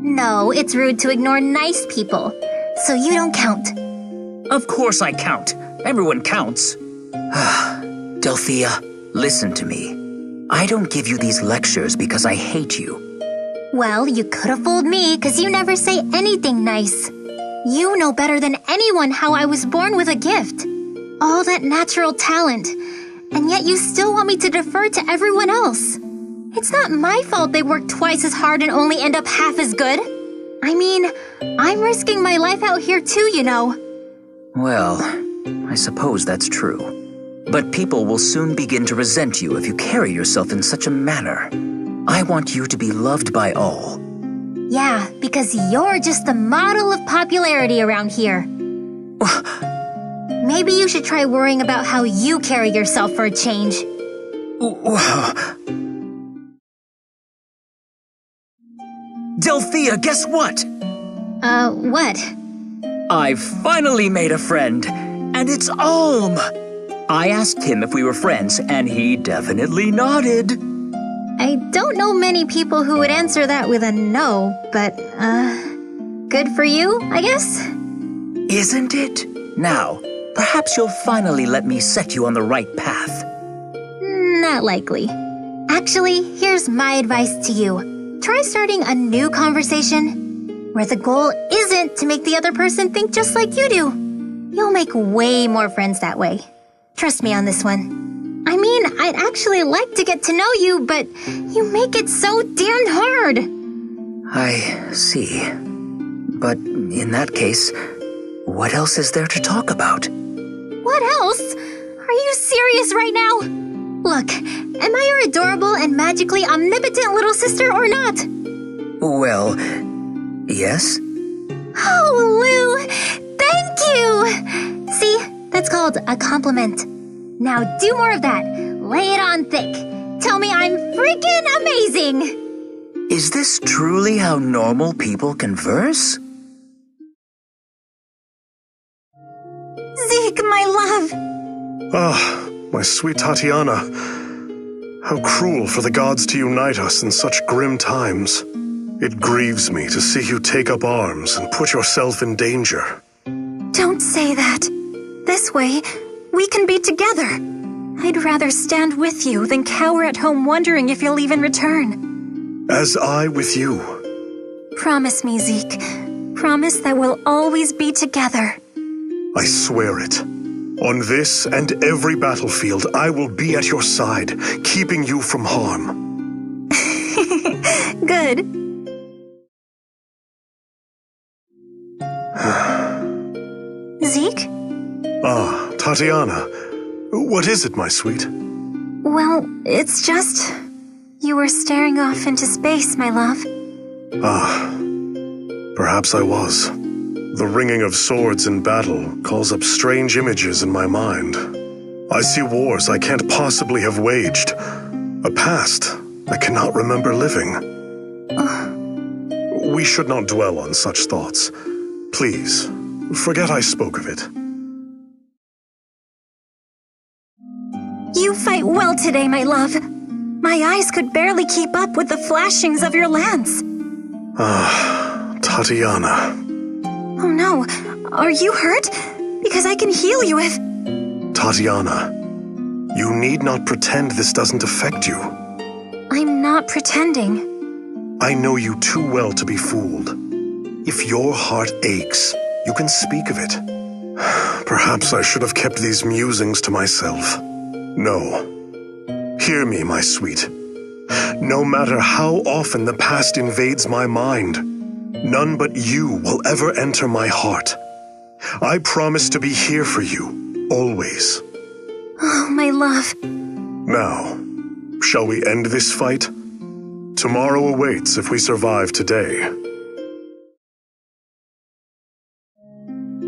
No, it's rude to ignore nice people. So you don't count. Of course I count. Everyone counts. Delthea, listen to me. I don't give you these lectures because I hate you. Well, you could have fooled me because you never say anything nice. You know better than anyone how I was born with a gift. All that natural talent. And yet you still want me to defer to everyone else. It's not my fault they work twice as hard and only end up half as good. I mean, I'm risking my life out here too, you know. Well, I suppose that's true. But people will soon begin to resent you if you carry yourself in such a manner. I want you to be loved by all. Yeah, because you're just the model of popularity around here. Maybe you should try worrying about how you carry yourself for a change. Delthea, guess what? What? I've finally made a friend, and it's Alm. I asked him if we were friends, and he definitely nodded. I don't know many people who would answer that with a no, but, good for you, I guess? Isn't it? Now, perhaps you'll finally let me set you on the right path. Not likely. Actually, here's my advice to you. Try starting a new conversation where the goal isn't to make the other person think just like you do. You'll make way more friends that way. Trust me on this one. I mean, I'd actually like to get to know you, but you make it so damned hard. I see. But in that case, what else is there to talk about? What else? Are you serious right now? Look, am I your adorable and magically omnipotent little sister or not? Well, yes. Oh, Lou, thank you! See, that's called a compliment. Now do more of that. Lay it on thick. Tell me I'm freaking amazing! Is this truly how normal people converse? Zeke, my love! Ah, my sweet Tatiana. How cruel for the gods to unite us in such grim times. It grieves me to see you take up arms and put yourself in danger. Don't say that. This way, we can be together. I'd rather stand with you than cower at home wondering if you'll even return. As I with you. Promise me, Zeke. Promise that we'll always be together. I swear it. On this and every battlefield, I will be at your side, keeping you from harm. Good. Zeke? Ah, Tatiana. What is it, my sweet? Well, it's just... You were staring off into space, my love. Ah, perhaps I was. The ringing of swords in battle calls up strange images in my mind. I see wars I can't possibly have waged. A past I cannot remember living. We should not dwell on such thoughts. Please, forget I spoke of it. You fight well today, my love. My eyes could barely keep up with the flashings of your lance. Ah, Tatiana. Oh no, are you hurt? Because I can heal you if... Tatiana, you need not pretend this doesn't affect you. I'm not pretending. I know you too well to be fooled. If your heart aches, You can speak of it. Perhaps I should have kept these musings to myself. No. Hear me, my sweet. No matter how often the past invades my mind, none but you will ever enter my heart. I promise to be here for you, always. Oh, my love. Now, shall we end this fight? Tomorrow awaits if we survive today.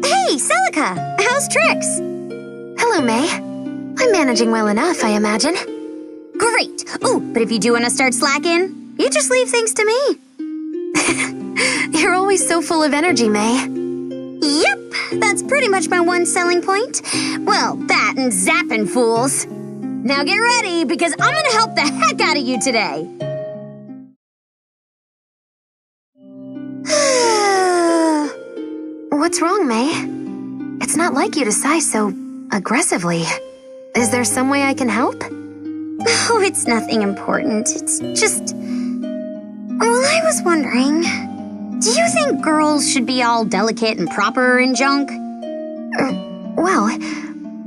Hey, Celica! How's Trix? Hello, May. I'm managing well enough, I imagine. Great! Oh, but if you do want to start slacking, you just leave things to me. You're always so full of energy, May. Yep, that's pretty much my one selling point. Well, that and zapping fools. Now get ready, because I'm gonna help the heck out of you today. What's wrong, May? It's not like you to sigh so aggressively. Is there some way I can help? Oh, it's nothing important. It's just... Well, I was wondering... Do you think girls should be all delicate and proper and junk? Well,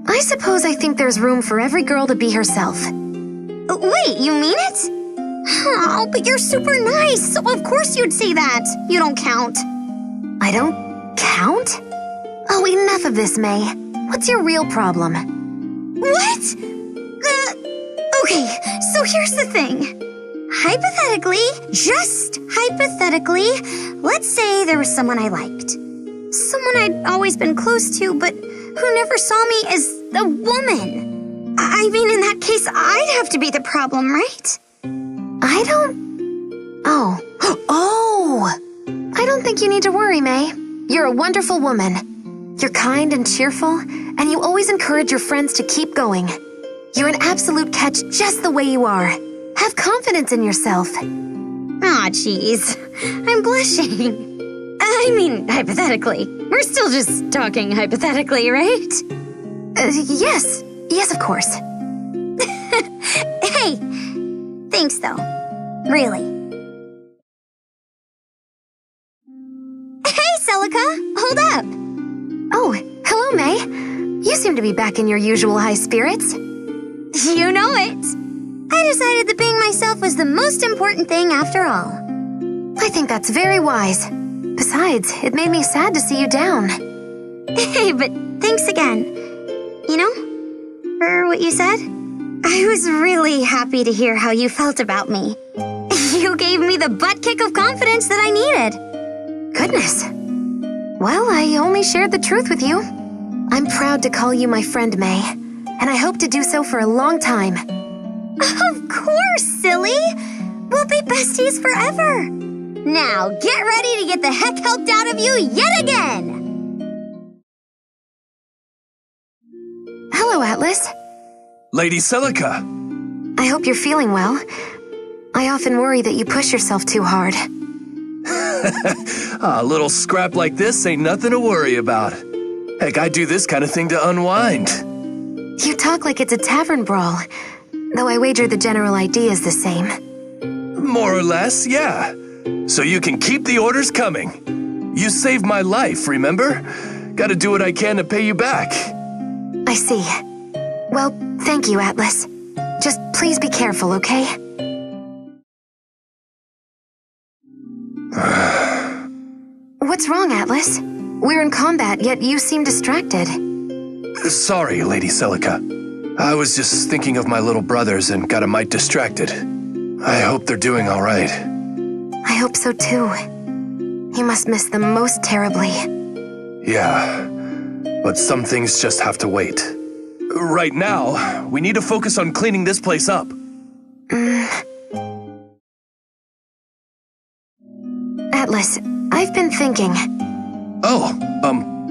I suppose I think there's room for every girl to be herself. Wait, you mean it? Oh, but you're super nice, so of course you'd say that. You don't count. I don't count? Oh, enough of this, May. What's your real problem? What? Okay, so here's the thing. Hypothetically, just hypothetically, let's say there was someone I liked. Someone I'd always been close to, but who never saw me as a woman. I mean, in that case, I'd have to be the problem, right? I don't... Oh. Oh! I don't think you need to worry, May. You're a wonderful woman. You're kind and cheerful, and you always encourage your friends to keep going. You're an absolute catch just the way you are. Have confidence in yourself. Aw, jeez. I'm blushing. I mean, hypothetically. We're still just talking hypothetically, right? Yes. Yes, of course. Hey! Thanks, though. Really. Hey, Celica! Hold up! Oh, hello, May. You seem to be back in your usual high spirits. You know it. I decided that being myself was the most important thing after all. I think that's very wise. Besides, it made me sad to see you down. Hey, but thanks again. You know, for what you said, I was really happy to hear how you felt about me. You gave me the butt kick of confidence that I needed. Goodness. Well, I only shared the truth with you. I'm proud to call you my friend, May, and I hope to do so for a long time. Of course, silly! We'll be besties forever! Now, get ready to get the heck helped out of you yet again! Hello, Atlas. Lady Celica! I hope you're feeling well. I often worry that you push yourself too hard. A little scrap like this ain't nothing to worry about. Heck, I do this kind of thing to unwind. You talk like it's a tavern brawl, though I wager the general idea is the same. More or less, yeah. So you can keep the orders coming. You saved my life, remember? Gotta do what I can to pay you back. I see. Well, thank you, Atlas. Just please be careful, okay? What's wrong, Atlas? We're in combat, yet you seem distracted. Sorry, Lady Celica. I was just thinking of my little brothers and got a mite distracted. I hope they're doing all right. I hope so too. You must miss them most terribly. Yeah, but some things just have to wait. Right now, we need to focus on cleaning this place up. Atlas, I've been thinking. Oh,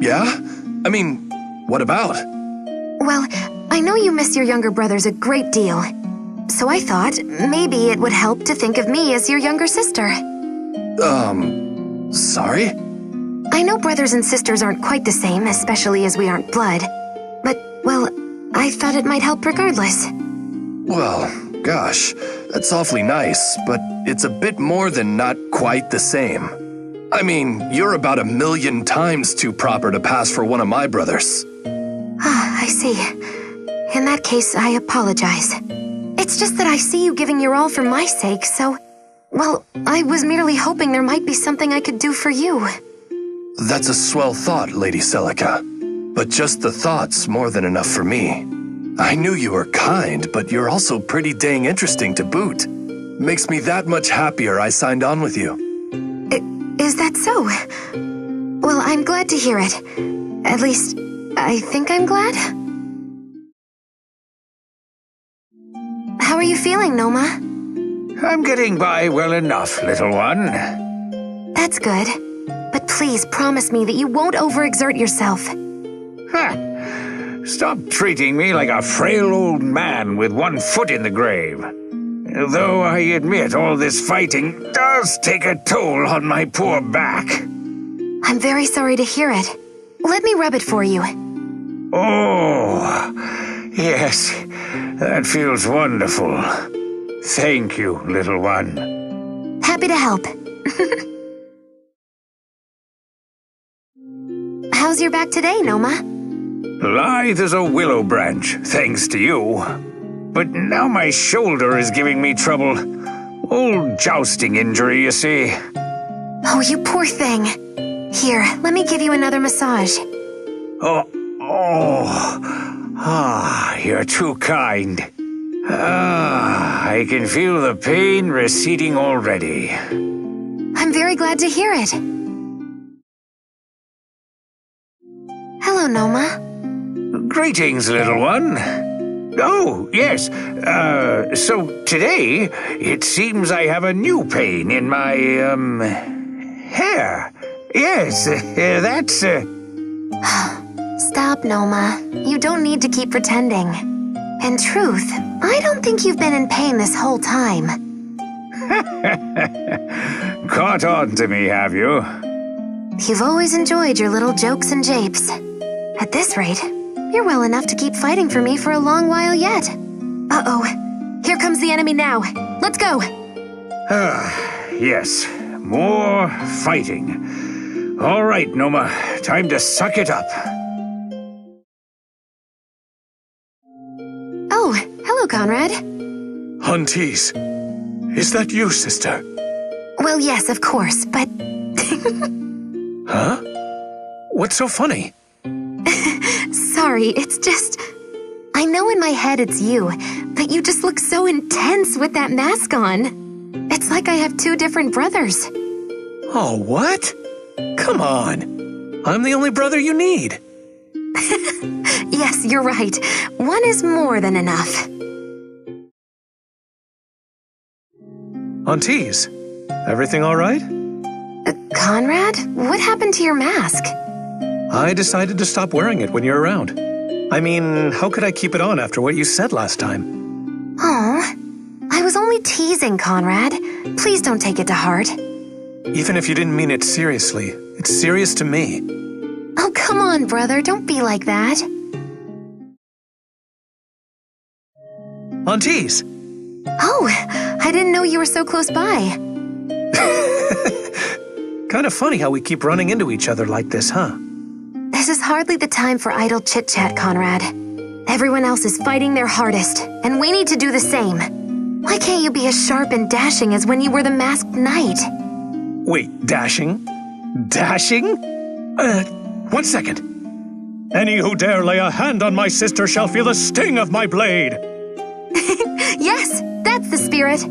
yeah? I mean, what about? Well, I know you miss your younger brothers a great deal. So I thought maybe it would help to think of me as your younger sister. Sorry? I know brothers and sisters aren't quite the same, especially as we aren't blood. But, well, I thought it might help regardless. Well, gosh, that's awfully nice, but it's a bit more than not quite the same. I mean, you're about 1,000,000 times too proper to pass for one of my brothers. I see. In that case, I apologize. It's just that I see you giving your all for my sake, so... Well, I was merely hoping there might be something I could do for you. That's a swell thought, Lady Celica. But just the thought's more than enough for me. I knew you were kind, but you're also pretty dang interesting to boot. Makes me that much happier I signed on with you. Is that so? Well, I'm glad to hear it. At least, I think I'm glad. How are you feeling, Nomah? I'm getting by well enough, little one. That's good. But please promise me that you won't overexert yourself. Stop treating me like a frail old man with one foot in the grave. Though I admit all this fighting does take a toll on my poor back. I'm very sorry to hear it. Let me rub it for you. Oh, yes, that feels wonderful. Thank you, little one. Happy to help. How's your back today, Nomah? Lithe as a willow branch, thanks to you. But now my shoulder is giving me trouble. Old jousting injury, you see. Oh, you poor thing. Here, let me give you another massage. You're too kind. I can feel the pain receding already. I'm very glad to hear it. Hello, Nomah. Greetings, little one. Oh, yes. So today, it seems I have a new pain in my, hair. Yes, that's, Stop, Nomah. You don't need to keep pretending. In truth, I don't think you've been in pain this whole time. Caught on to me, have you? You've always enjoyed your little jokes and japes. At this rate, you're well enough to keep fighting for me for a long while yet. Uh-oh. Here comes the enemy now. Let's go! Yes. More fighting. All right, Nomah. Time to suck it up. Oh, hello, Conrad. Hunties. Is that you, sister? Well, yes, of course, but... Huh? What's so funny? Sorry, it's just... I know in my head it's you, but you just look so intense with that mask on. It's like I have two different brothers. Oh, what? Come on. I'm the only brother you need. Yes, you're right. One is more than enough. Aunties, everything all right? Conrad, what happened to your mask? I decided to stop wearing it when you're around. I mean, how could I keep it on after what you said last time? Aw, I was only teasing, Conrad. Please don't take it to heart. Even if you didn't mean it seriously, it's serious to me. Oh, come on, brother. Don't be like that. Aunties! Oh, I didn't know you were so close by. Kind of funny how we keep running into each other like this, huh? This is hardly the time for idle chit-chat, Conrad. Everyone else is fighting their hardest, and we need to do the same. Why can't you be as sharp and dashing as when you were the masked knight? Wait, dashing? Dashing? 1 second. Any who dare lay a hand on my sister shall feel the sting of my blade. Yes, that's the spirit.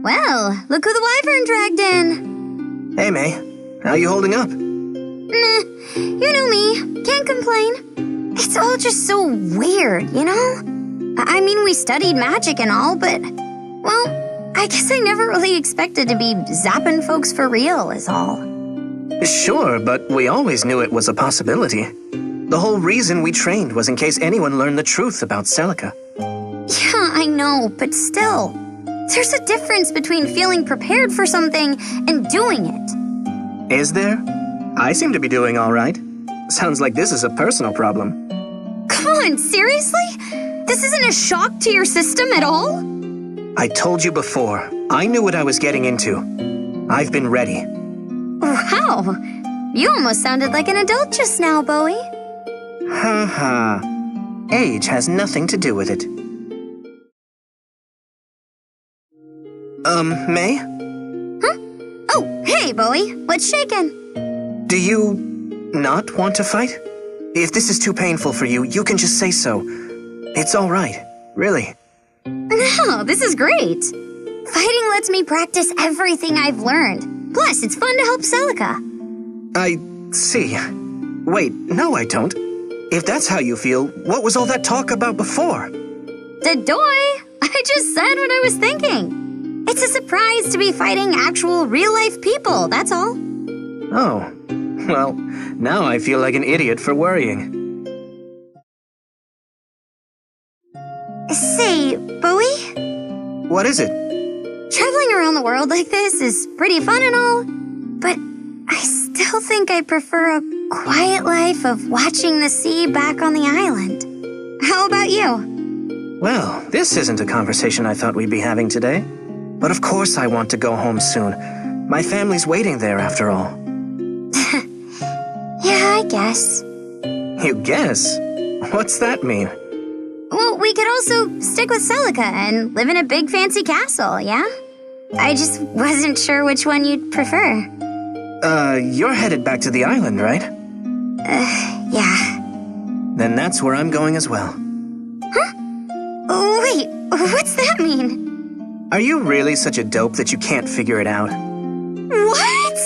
Well, look who the wyvern dragged in. Hey, May. How you holding up? You know me. Can't complain. It's all just so weird, you know? I mean, we studied magic and all, but... Well, I guess I never really expected to be zapping folks for real, is all. Sure, but we always knew it was a possibility. The whole reason we trained was in case anyone learned the truth about Celica. Yeah, I know, but still. There's a difference between feeling prepared for something and doing it. Is there? I seem to be doing all right. Sounds like this is a personal problem. Come on, seriously? This isn't a shock to your system at all? I told you before, I knew what I was getting into. I've been ready. Wow! You almost sounded like an adult just now, Bowie. Ha ha. Age has nothing to do with it. May? Huh? Oh, hey, Bowie. What's shaking? Do you not want to fight? If this is too painful for you, you can just say so. It's all right, really. No, this is great. Fighting lets me practice everything I've learned. Plus, it's fun to help Celica. I see. Wait, no, I don't. If that's how you feel, what was all that talk about before? Dadoy! I just said what I was thinking. It's a surprise to be fighting actual real-life people, that's all. Oh, well, now I feel like an idiot for worrying. Say, Bowie? What is it? Traveling around the world like this is pretty fun and all, but I still think I prefer a quiet life of watching the sea back on the island. How about you? Well, this isn't a conversation I thought we'd be having today. But of course I want to go home soon. My family's waiting there after all. Yeah, I guess. You guess? What's that mean? Well, we could also stick with Celica and live in a big fancy castle, yeah? I just wasn't sure which one you'd prefer. You're headed back to the island, right? Yeah. Then that's where I'm going as well. Huh? Wait, what's that mean? Are you really such a dope that you can't figure it out? What?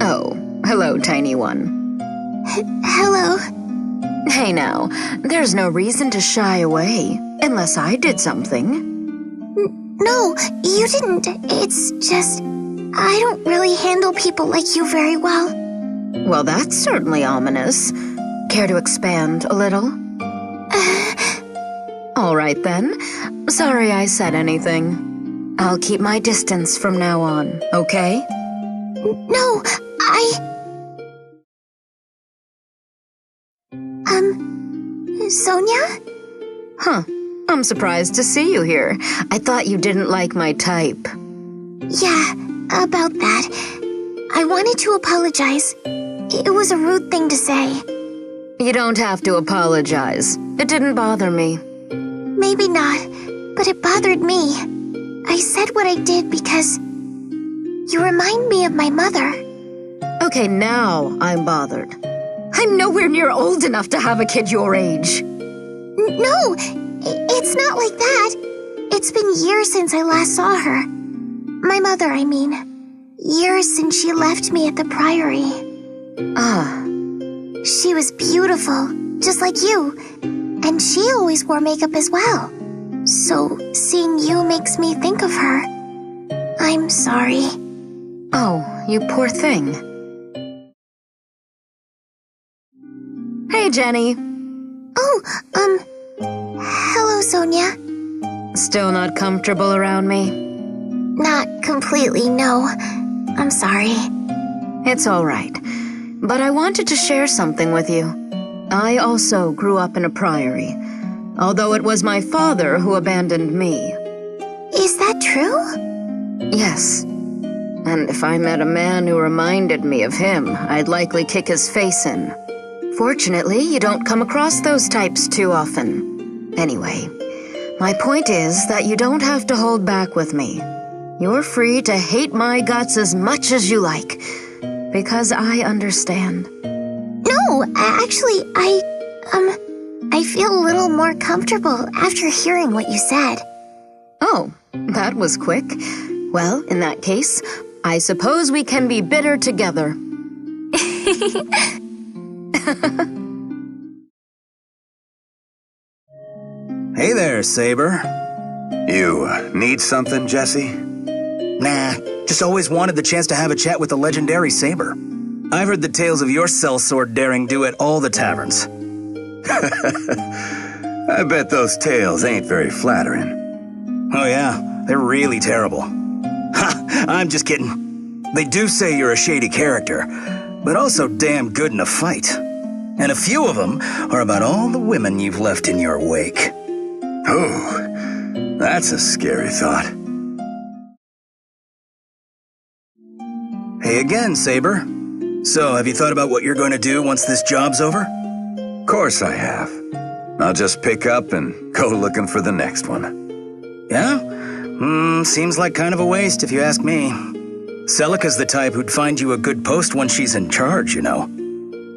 Oh, hello, tiny one. Hello. Hey now, there's no reason to shy away, unless I did something. No, you didn't. It's just, I don't really handle people like you very well. Well, that's certainly ominous. Care to expand a little? All right then. Sorry I said anything. I'll keep my distance from now on, okay? No, Sonia? Huh. I'm surprised to see you here. I thought you didn't like my type. Yeah, about that. I wanted to apologize. It was a rude thing to say. You don't have to apologize. It didn't bother me. Maybe not, but it bothered me. I said what I did because you remind me of my mother. Okay, now I'm bothered. I'm nowhere near old enough to have a kid your age. No, it's not like that. It's been years since I last saw her. My mother, I mean. Years since she left me at the priory. Ah. She was beautiful, just like you. And she always wore makeup as well. So, seeing you makes me think of her. I'm sorry. Oh, you poor thing. Hey, Jenny. Oh, hello, Sonia. Still not comfortable around me? Not completely, no. I'm sorry. It's all right. But I wanted to share something with you. I also grew up in a priory, although it was my father who abandoned me. Is that true? Yes. And if I met a man who reminded me of him, I'd likely kick his face in. Fortunately, you don't come across those types too often. Anyway, my point is that you don't have to hold back with me. You're free to hate my guts as much as you like, because I understand. No, actually, I feel a little more comfortable after hearing what you said. Oh, that was quick. Well, in that case, I suppose we can be bitter together. Hey there, Saber. You need something, Jesse? Nah, just always wanted the chance to have a chat with the legendary Saber. I've heard the tales of your sellsword daring do at all the taverns. I bet those tales ain't very flattering. Oh yeah, they're really terrible. Ha, I'm just kidding. They do say you're a shady character, but also damn good in a fight. And a few of them are about all the women you've left in your wake. Oh, that's a scary thought. Hey again, Saber. So, have you thought about what you're going to do once this job's over? Of course I have. I'll just pick up and go looking for the next one. Yeah? Seems like kind of a waste if you ask me. Celica's the type who'd find you a good post when she's in charge, you know.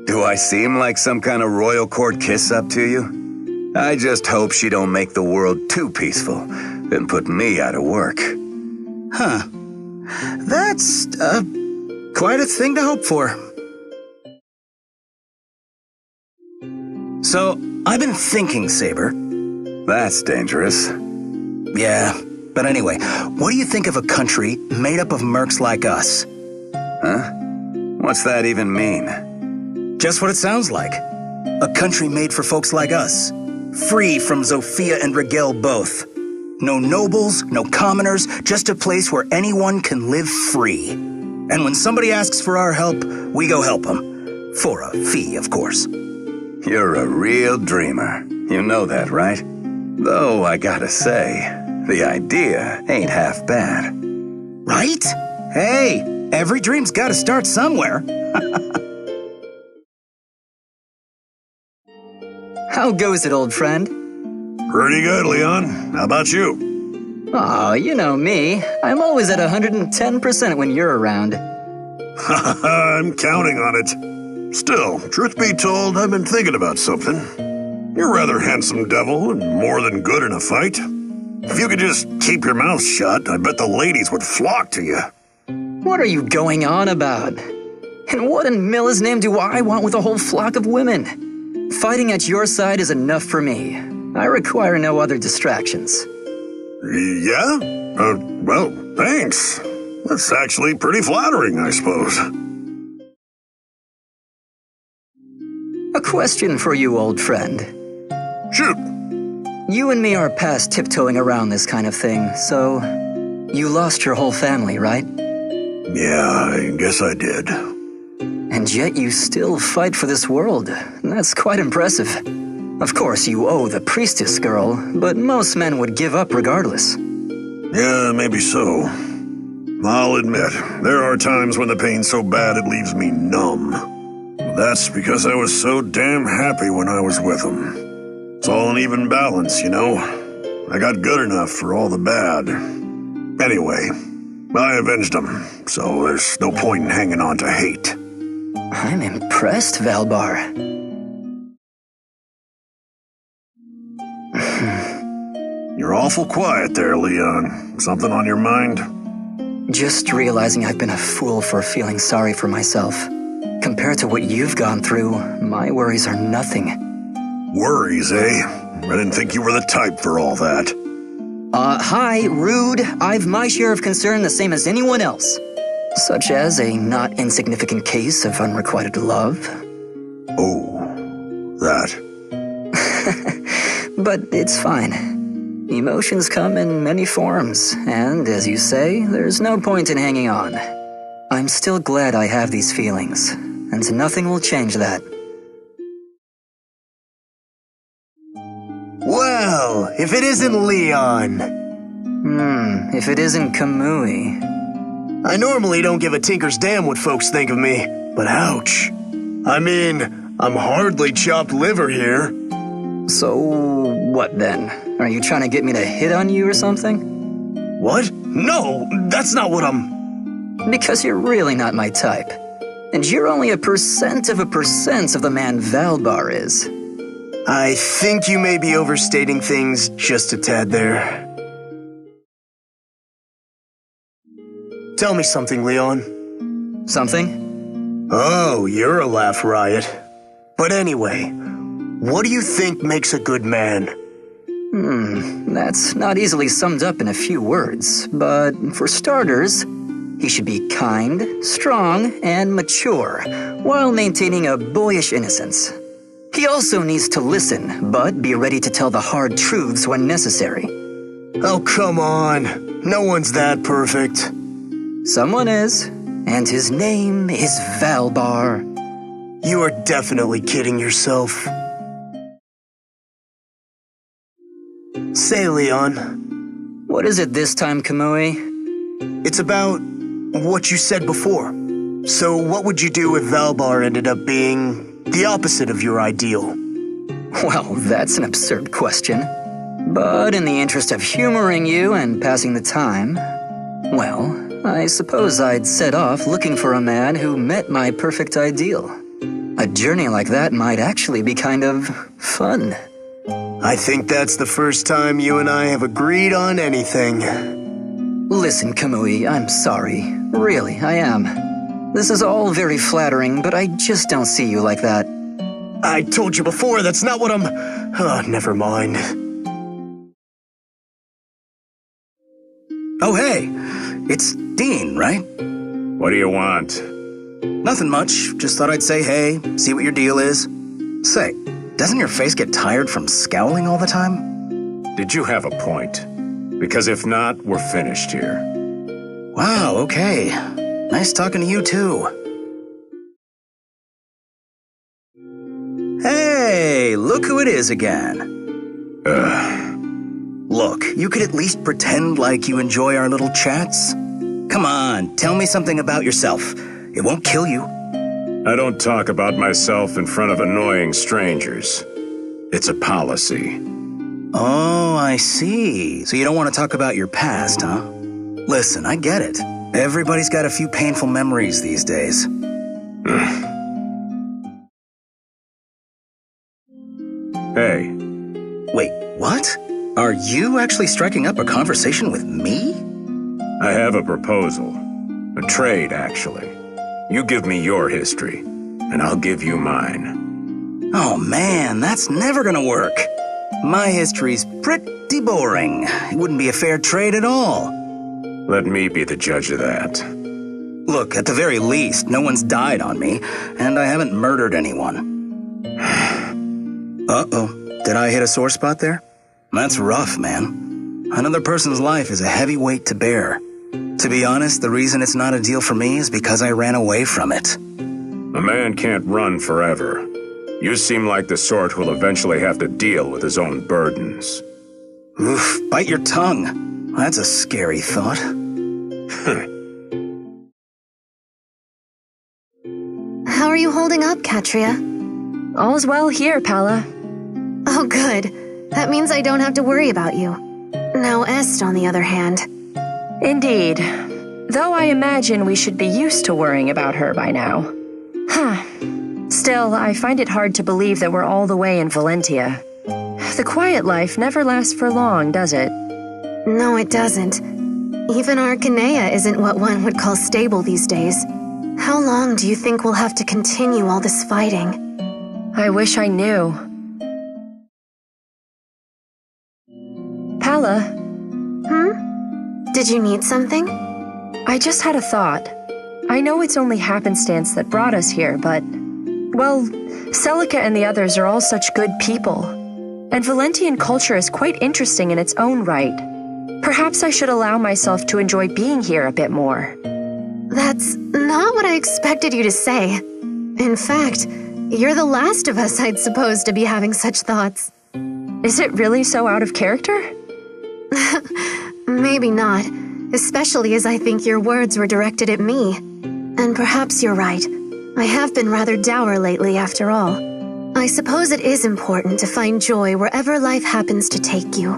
Do I seem like some kind of royal court kiss-up to you? I just hope she don't make the world too peaceful and put me out of work. Huh. That's, quite a thing to hope for. So, I've been thinking, Saber. That's dangerous. Yeah, but anyway, what do you think of a country made up of mercs like us? Huh? What's that even mean? Just what it sounds like. A country made for folks like us. Free from Zofia and Rigel both. No nobles, no commoners, just a place where anyone can live free. And when somebody asks for our help, we go help them. For a fee, of course. You're a real dreamer. You know that, right? Though I gotta say, the idea ain't half bad. Right? Hey, every dream's gotta start somewhere. How goes it, old friend? Pretty good, Leon. How about you? Aw, you know me. I'm always at 110% when you're around. I'm counting on it. Still, truth be told, I've been thinking about something. You're a rather handsome devil and more than good in a fight. If you could just keep your mouth shut, I bet the ladies would flock to you. What are you going on about? And what in Milla's name do I want with a whole flock of women? Fighting at your side is enough for me. I require no other distractions. Yeah? Well, thanks. That's actually pretty flattering, I suppose. A question for you, old friend. Shoot. You and me are past tiptoeing around this kind of thing, so you lost your whole family, right? Yeah, I guess I did. And yet you still fight for this world. That's quite impressive. Of course, you owe the priestess girl, but most men would give up regardless. Yeah, maybe so. I'll admit, there are times when the pain's so bad it leaves me numb. That's because I was so damn happy when I was with him. It's all an even balance, you know? I got good enough for all the bad. Anyway, I avenged him, so there's no point in hanging on to hate. I'm impressed, Valbar. You're awful quiet there, Leon. Something on your mind? Just realizing I've been a fool for feeling sorry for myself. Compared to what you've gone through, my worries are nothing. Worries, eh? I didn't think you were the type for all that. Hi, rude. I've my share of concern the same as anyone else. Such as a not insignificant case of unrequited love. Oh, that. But it's fine. Emotions come in many forms, and as you say, there's no point in hanging on. I'm still glad I have these feelings, and nothing will change that. Well, if it isn't Leon. If it isn't Kamui. I normally don't give a tinker's damn what folks think of me, but ouch. I mean, I'm hardly chopped liver here. So, what then? Are you trying to get me to hit on you or something? What? No, that's not what I'm... Because you're really not my type. And you're only 1% of the man Valbar is. I think you may be overstating things just a tad there. Tell me something, Leon. Something? Oh, you're a laugh riot. But anyway, what do you think makes a good man? That's not easily summed up in a few words, but for starters, he should be kind, strong, and mature, while maintaining a boyish innocence. He also needs to listen, but be ready to tell the hard truths when necessary. Oh, come on. No one's that perfect. Someone is, and his name is Valbar. You are definitely kidding yourself. say, Leon? What is it this time, Kamui? It's about what you said before. So what would you do if Valbar ended up being the opposite of your ideal? Well, that's an absurd question. But in the interest of humoring you and passing the time, well, I suppose I'd set off looking for a man who met my perfect ideal. A journey like that might actually be kind of fun. I think that's the first time you and I have agreed on anything. Listen, Kamui, I'm sorry. Really, I am. This is all very flattering, but I just don't see you like that. I told you before, that's not what I'm... Oh, never mind. Oh, hey. It's Dean, right? What do you want? Nothing much. Just thought I'd say hey, see what your deal is. Say, doesn't your face get tired from scowling all the time? Did you have a point? Because if not, we're finished here. Wow, okay. Nice talking to you, too. Hey, look who it is again. Look, you could at least pretend like you enjoy our little chats. Come on, tell me something about yourself. It won't kill you. I don't talk about myself in front of annoying strangers. It's a policy. Oh, I see. So you don't want to talk about your past, huh? Listen, I get it. Everybody's got a few painful memories these days. Hey. Wait, what? Are you actually striking up a conversation with me? I have a proposal. A trade, actually. You give me your history, and I'll give you mine. Oh man, that's never gonna work. My history's pretty boring. It wouldn't be a fair trade at all. Let me be the judge of that. Look, at the very least, no one's died on me, and I haven't murdered anyone. Uh-oh, did I hit a sore spot there? That's rough, man. Another person's life is a heavy weight to bear. To be honest, the reason it's not a deal for me is because I ran away from it. A man can't run forever. You seem like the sort who'll eventually have to deal with his own burdens. Oof, bite your tongue. That's a scary thought. How are you holding up, Katria? All's well here, Pala. Oh, good. That means I don't have to worry about you. Now Est, on the other hand. Indeed. Though I imagine we should be used to worrying about her by now. Still, I find it hard to believe that we're all the way in Valentia. The quiet life never lasts for long, does it? No, it doesn't. Even Arcanea isn't what one would call stable these days. How long do you think we'll have to continue all this fighting? I wish I knew. Pala? Did you need something? I just had a thought. I know it's only happenstance that brought us here, but... well, Celica and the others are all such good people. And Valentian culture is quite interesting in its own right. Perhaps I should allow myself to enjoy being here a bit more. That's not what I expected you to say. In fact, you're the last of us I'd supposed to be having such thoughts. Is it really so out of character? Maybe not, especially as I think your words were directed at me. And perhaps you're right. I have been rather dour lately, after all. I suppose it is important to find joy wherever life happens to take you.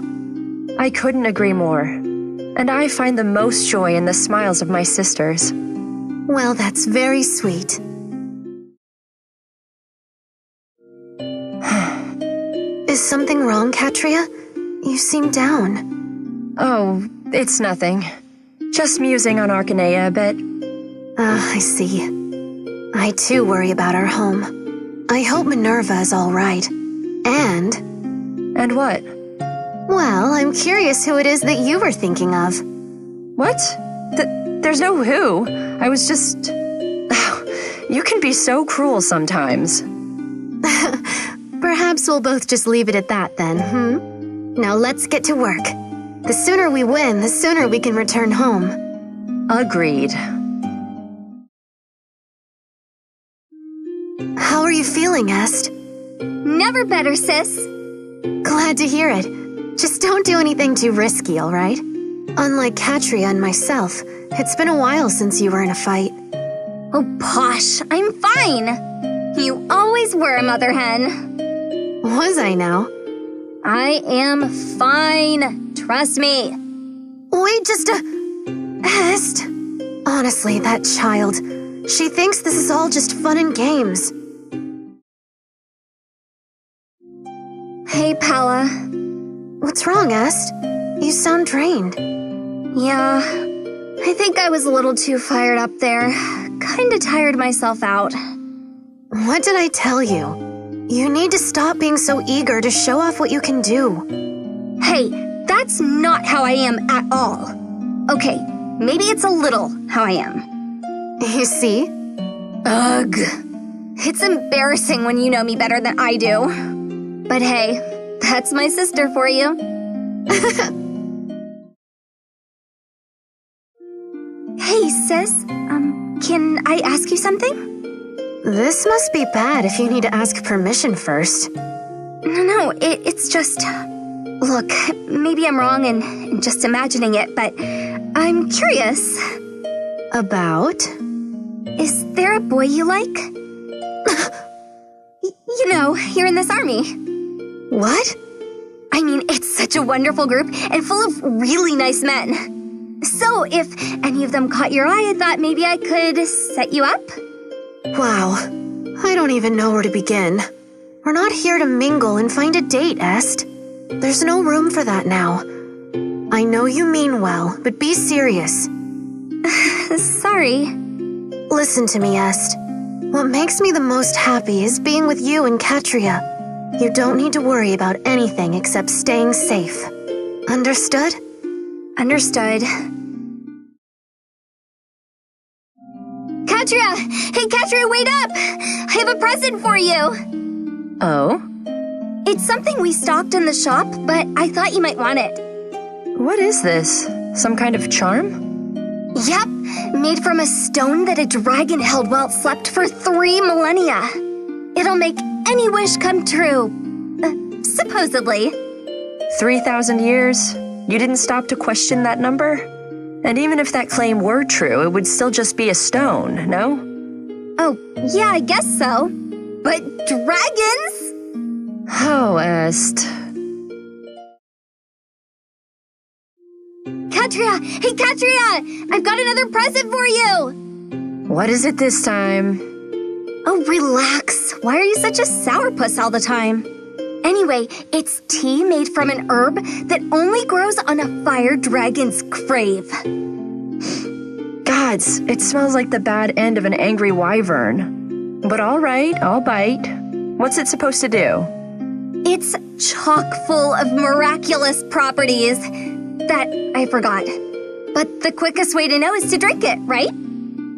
I couldn't agree more. And I find the most joy in the smiles of my sisters. Well, that's very sweet. Is something wrong, Katria? You seem down. Oh, it's nothing. Just musing on Arcanea a bit. I see. I too worry about our home. I hope Minerva is all right. And what? Well, I'm curious who it is that you were thinking of. What? There's no who. I was just... You can be so cruel sometimes. Perhaps we'll both just leave it at that then, Now let's get to work. The sooner we win, the sooner we can return home. Agreed. How are you feeling, Est? Never better, sis. Glad to hear it. Just don't do anything too risky, alright? Unlike Katria and myself, it's been a while since you were in a fight. Oh, Posh, I'm fine. You always were, Mother Hen. Was I now? I am fine. Trust me. Wait just a... Est? Honestly, that child. She thinks this is all just fun and games. Hey, Pala. What's wrong, Est? You sound drained. Yeah, I think I was a little too fired up there. Kinda tired myself out. What did I tell you? You need to stop being so eager to show off what you can do. Hey, that's not how I am at all. Okay, maybe it's a little how I am. You see? Ugh. It's embarrassing when you know me better than I do. But hey, that's my sister for you. Hey, sis. Can I ask you something? This must be bad if you need to ask permission first. No, it's just... Look, maybe I'm wrong and just imagining it, but I'm curious. About? Is there a boy you like? You know, here in this army. What? I mean, it's such a wonderful group and full of really nice men. So, if any of them caught your eye, I thought maybe I could set you up? Wow. I don't even know where to begin. We're not here to mingle and find a date, Est. There's no room for that now. I know you mean well, but be serious. Sorry. Listen to me, Est. What makes me the most happy is being with you and Katria. You don't need to worry about anything except staying safe. Understood? Understood. Katria! Hey, Katria, wait up! I have a present for you! Oh? It's something we stocked in the shop, but I thought you might want it. What is this? Some kind of charm? Yep, made from a stone that a dragon held while it slept for 3 millennia. It'll make any wish come true. Supposedly. 3,000 years? You didn't stop to question that number? And even if that claim were true, it would still just be a stone, no? Oh, yeah, I guess so. But dragons? Oh, Est. Katria! Hey, Katria! I've got another present for you! What is it this time? Oh, relax. Why are you such a sourpuss all the time? Anyway, it's tea made from an herb that only grows on a fire dragon's grave. Gods, it smells like the bad end of an angry wyvern. But all right, I'll bite. What's it supposed to do? It's chock full of miraculous properties that I forgot. But the quickest way to know is to drink it, right?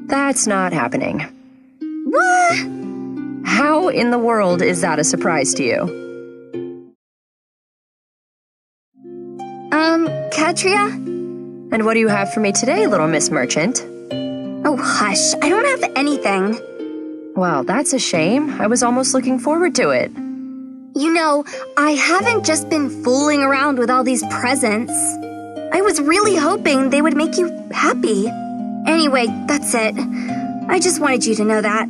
That's not happening. What? How in the world is that a surprise to you? Katria? And what do you have for me today, little Miss Merchant? Oh, hush. I don't have anything. Well, that's a shame. I was almost looking forward to it. You know, I haven't just been fooling around with all these presents. I was really hoping they would make you happy. Anyway, that's it. I just wanted you to know that.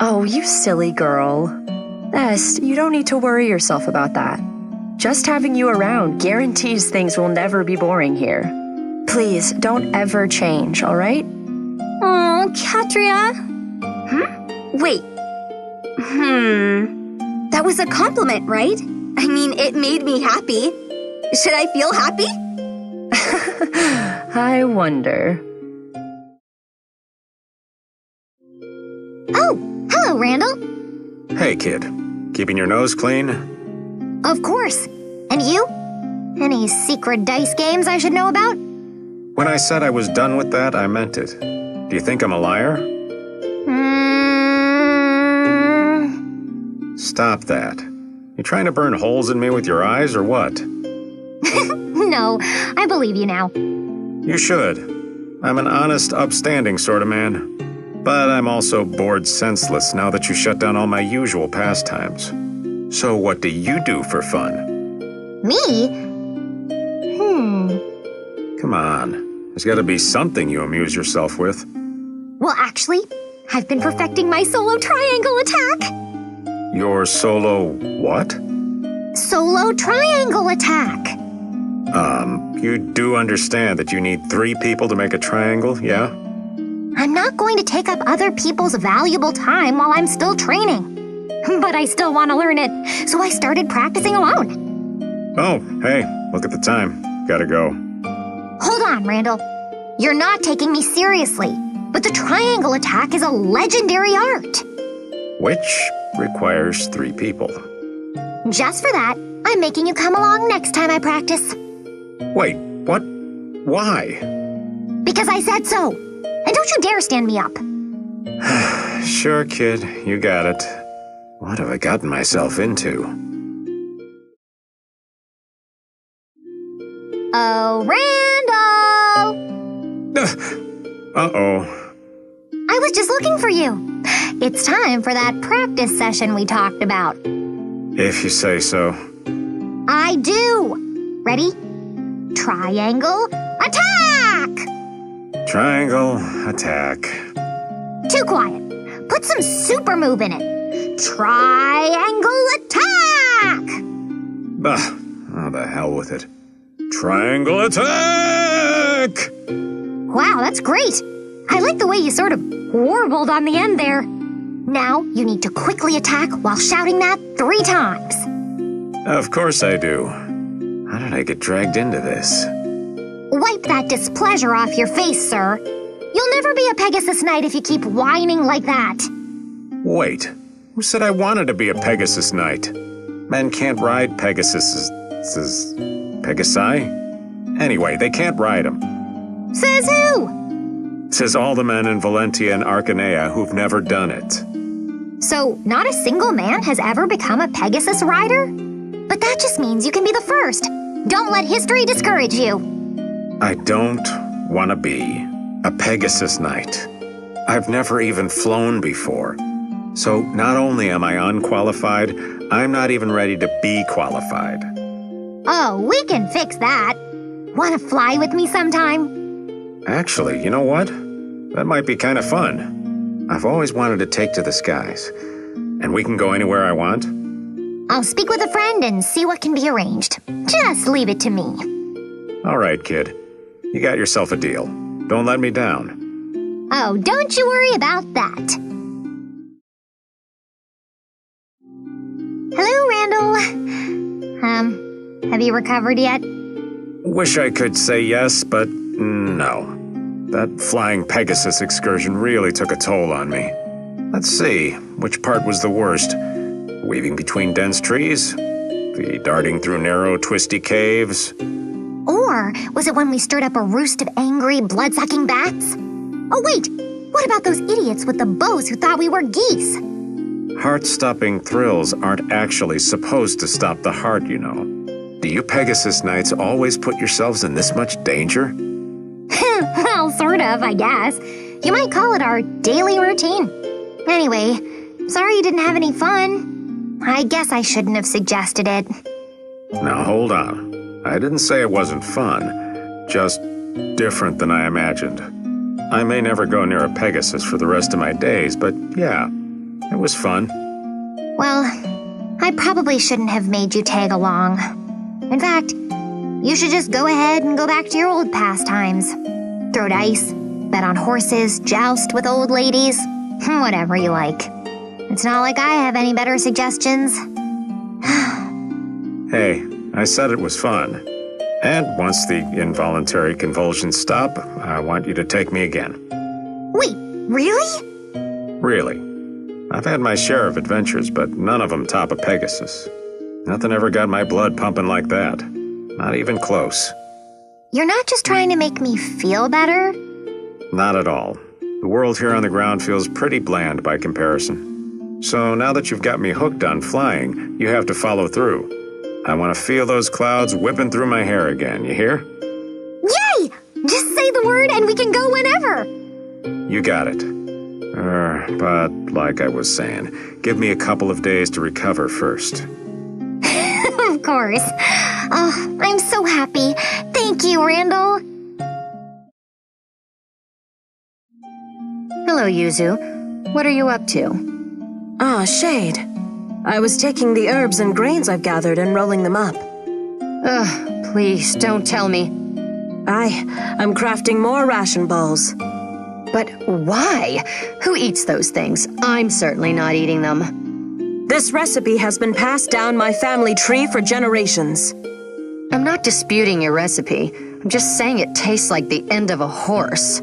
Oh, you silly girl. Est, you don't need to worry yourself about that. Just having you around guarantees things will never be boring here. Please, don't ever change, all right? Oh, Katria. Wait. That was a compliment, right? I mean, it made me happy. Should I feel happy? I wonder. Oh, hello, Randall. Hey, kid. Keeping your nose clean? Of course. And you? Any secret dice games I should know about? When I said I was done with that, I meant it. Do you think I'm a liar? Stop that. You trying to burn holes in me with your eyes or what? No, I believe you now. You should. I'm an honest, upstanding sort of man. But I'm also bored senseless now that you shut down all my usual pastimes. So what do you do for fun? Me? Come on. There's got to be something you amuse yourself with. Well, actually, I've been perfecting my solo triangle attack. Your solo what? Solo triangle attack. You do understand that you need 3 people to make a triangle, yeah? I'm not going to take up other people's valuable time while I'm still training. But I still want to learn it, so I started practicing alone. Oh, hey, look at the time. Gotta go. Hold on, Randall. You're not taking me seriously, but the triangle attack is a legendary art. Which requires 3 people. Just for that, I'm making you come along next time I practice. Wait, what? Why? Because I said so. And don't you dare stand me up. Sure, kid, you got it. What have I gotten myself into? Oh, Randall! Uh-oh. I was just looking for you. It's time for that practice session we talked about. If you say so. I do. Ready? Triangle attack! Triangle attack. Too quiet. Put some super move in it. Triangle attack! Bah, oh, the hell with it. Triangle attack! Wow, that's great. I like the way you sort of warbled on the end there. Now you need to quickly attack while shouting that 3 times. Of course I do. How did I get dragged into this? Wipe that displeasure off your face, sir. You'll never be a Pegasus Knight if you keep whining like that. Wait, who said I wanted to be a Pegasus Knight? Men can't ride Pegasuses. Pegasi? Anyway, they can't ride them. Says who? Says all the men in Valentia and Arcanea who've never done it. So, not a single man has ever become a Pegasus rider? But that just means you can be the first. Don't let history discourage you. I don't want to be a Pegasus Knight. I've never even flown before. So not only am I unqualified, I'm not even ready to be qualified. Oh, we can fix that. Want to fly with me sometime? Actually, you know what? That might be kind of fun. I've always wanted to take to the skies. And we can go anywhere I want? I'll speak with a friend and see what can be arranged. Just leave it to me. All right, kid. You got yourself a deal. Don't let me down. Oh, don't you worry about that. Hello, Randall. Have you recovered yet? Wish I could say yes, but no. That flying Pegasus excursion really took a toll on me. Let's see, which part was the worst? Weaving between dense trees? The darting through narrow, twisty caves? Or was it when we stirred up a roost of angry, blood-sucking bats? Oh, wait! What about those idiots with the bows who thought we were geese? Heart-stopping thrills aren't actually supposed to stop the heart, you know. Do you Pegasus Knights always put yourselves in this much danger? Well, sort of, I guess. You might call it our daily routine. Anyway, sorry you didn't have any fun. I guess I shouldn't have suggested it. Now, hold on. I didn't say it wasn't fun, just different than I imagined. I may never go near a Pegasus for the rest of my days, but yeah, it was fun. Well, I probably shouldn't have made you tag along. In fact, you should just go ahead and go back to your old pastimes. Throw dice, bet on horses, joust with old ladies, whatever you like. It's not like I have any better suggestions. Hey, I said it was fun. And once the involuntary convulsions stop, I want you to take me again. Wait, really? Really. I've had my share of adventures, but none of them top a Pegasus. Nothing ever got my blood pumping like that. Not even close. You're not just trying to make me feel better? Not at all. The world here on the ground feels pretty bland by comparison. So now that you've got me hooked on flying, you have to follow through. I want to feel those clouds whipping through my hair again, you hear? Yay! Just say the word and we can go whenever! You got it. But like I was saying, give me a couple of days to recover first. Of course. Oh, I'm so happy. Thank you, Randall. Hello, Yuzu. What are you up to? Ah, Shade. I was taking the herbs and grains I've gathered and rolling them up. Ugh, please, don't tell me. I'm crafting more ration balls. But why? Who eats those things? I'm certainly not eating them. This recipe has been passed down my family tree for generations. I'm not disputing your recipe. I'm just saying it tastes like the end of a horse.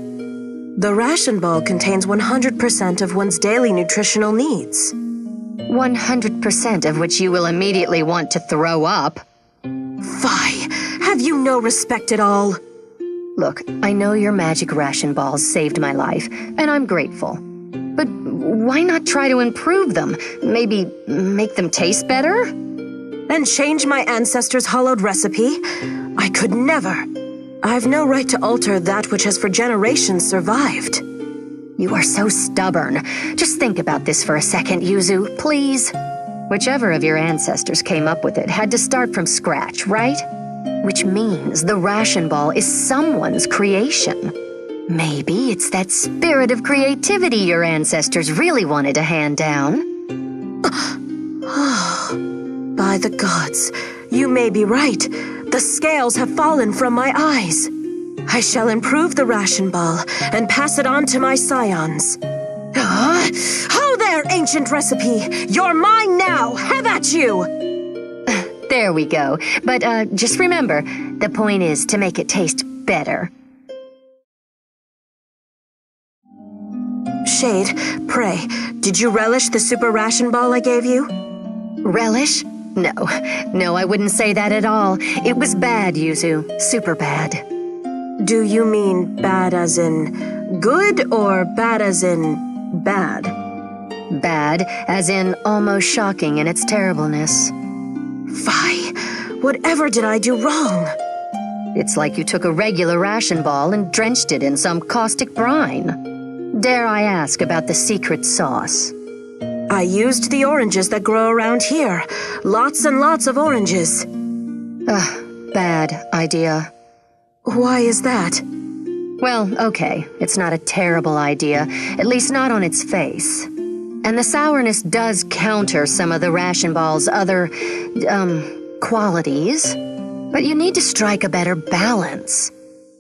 The ration ball contains 100% of one's daily nutritional needs. 100% of which you will immediately want to throw up. Fie! Have you no respect at all? Look, I know your magic ration balls saved my life, and I'm grateful. But why not try to improve them? Maybe make them taste better? And change my ancestors' hollowed recipe? I could never. I've no right to alter that which has for generations survived. You are so stubborn. Just think about this for a second, Yuzu, please. Whichever of your ancestors came up with it had to start from scratch, right? Which means the ration ball is someone's creation. Maybe it's that spirit of creativity your ancestors really wanted to hand down. By the gods, you may be right. The scales have fallen from my eyes. I shall improve the ration ball and pass it on to my scions. Ho there, ancient recipe! You're mine now! Have at you! There we go. But just remember, the point is to make it taste better. Shade, pray, did you relish the super ration ball I gave you? Relish? No, I wouldn't say that at all. It was bad, Yuzu. Super bad. Do you mean bad as in good or bad as in bad? Bad as in almost shocking in its terribleness. Fie! Whatever did I do wrong? It's like you took a regular ration ball and drenched it in some caustic brine. Dare I ask about the secret sauce? I used the oranges that grow around here. Lots and lots of oranges. Bad idea. Why is that? Well, okay, it's not a terrible idea, at least not on its face. And the sourness does counter some of the ration ball's other, qualities. But you need to strike a better balance.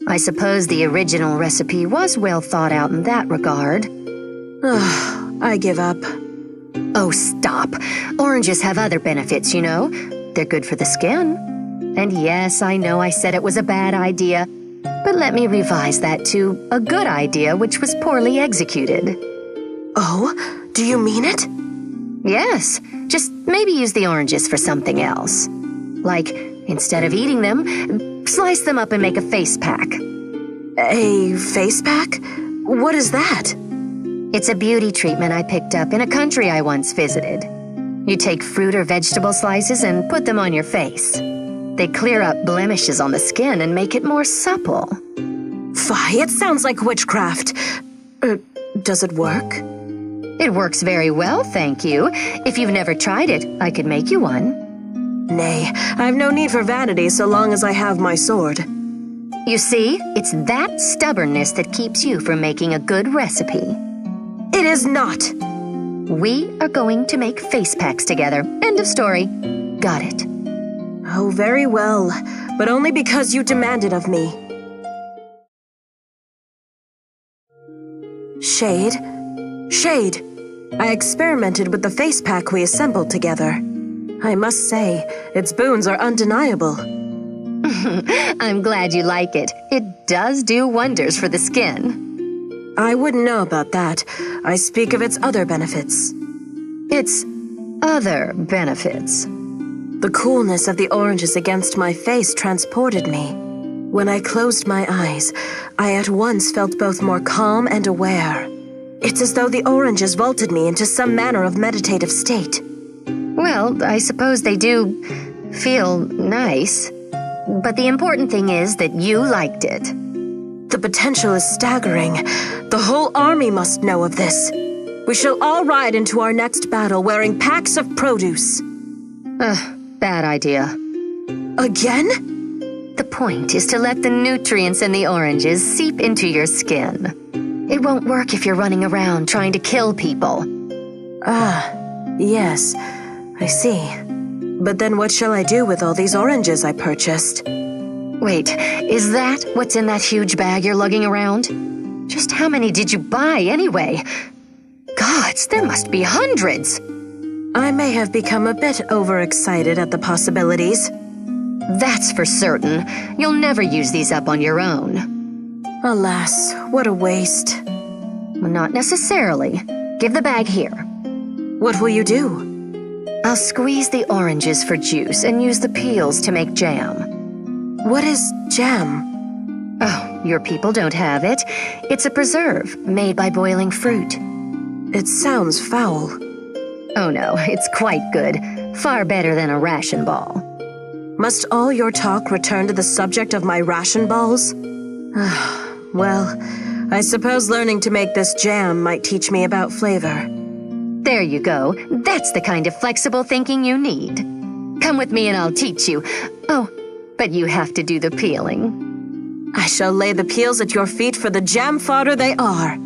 I suppose the original recipe was well thought out in that regard. I give up. Oh, stop. Oranges have other benefits, you know. They're good for the skin. And yes, I know I said it was a bad idea, but let me revise that to a good idea which was poorly executed. Oh, do you mean it? Yes, just maybe use the oranges for something else. Like, instead of eating them, slice them up and make a face pack. A face pack? What is that? It's a beauty treatment I picked up in a country I once visited. You take fruit or vegetable slices and put them on your face. They clear up blemishes on the skin and make it more supple. Fie, it sounds like witchcraft. Does it work? It works very well, thank you. If you've never tried it, I could make you one. Nay, I've no need for vanity so long as I have my sword. You see, it's that stubbornness that keeps you from making a good recipe. It is not. We are going to make face packs together. End of story. Got it. Oh, very well, but only because you demanded of me. Shade? Shade! I experimented with the face pack we assembled together. I must say, its boons are undeniable. I'm glad you like it. It does do wonders for the skin. I wouldn't know about that. I speak of its other benefits. Its other benefits? The coolness of the oranges against my face transported me. When I closed my eyes, I at once felt both more calm and aware. It's as though the oranges vaulted me into some manner of meditative state. Well, I suppose they do feel nice. But the important thing is that you liked it. The potential is staggering. The whole army must know of this. We shall all ride into our next battle wearing packs of produce. Bad idea. Again? The point is to let the nutrients in the oranges seep into your skin. It won't work if you're running around trying to kill people. Ah, yes, I see. But then what shall I do with all these oranges I purchased? Wait, is that what's in that huge bag you're lugging around? Just how many did you buy anyway? Gods, there must be hundreds. I may have become a bit overexcited at the possibilities. That's for certain. You'll never use these up on your own. Alas, what a waste. Not necessarily. Give the bag here. What will you do? I'll squeeze the oranges for juice and use the peels to make jam. What is jam? Oh, your people don't have it. It's a preserve made by boiling fruit. It sounds foul. Oh no, it's quite good. Far better than a ration ball. Must all your talk return to the subject of my ration balls? Well, I suppose learning to make this jam might teach me about flavor. There you go. That's the kind of flexible thinking you need. Come with me and I'll teach you. Oh, but you have to do the peeling. I shall lay the peels at your feet for the jam fodder they are.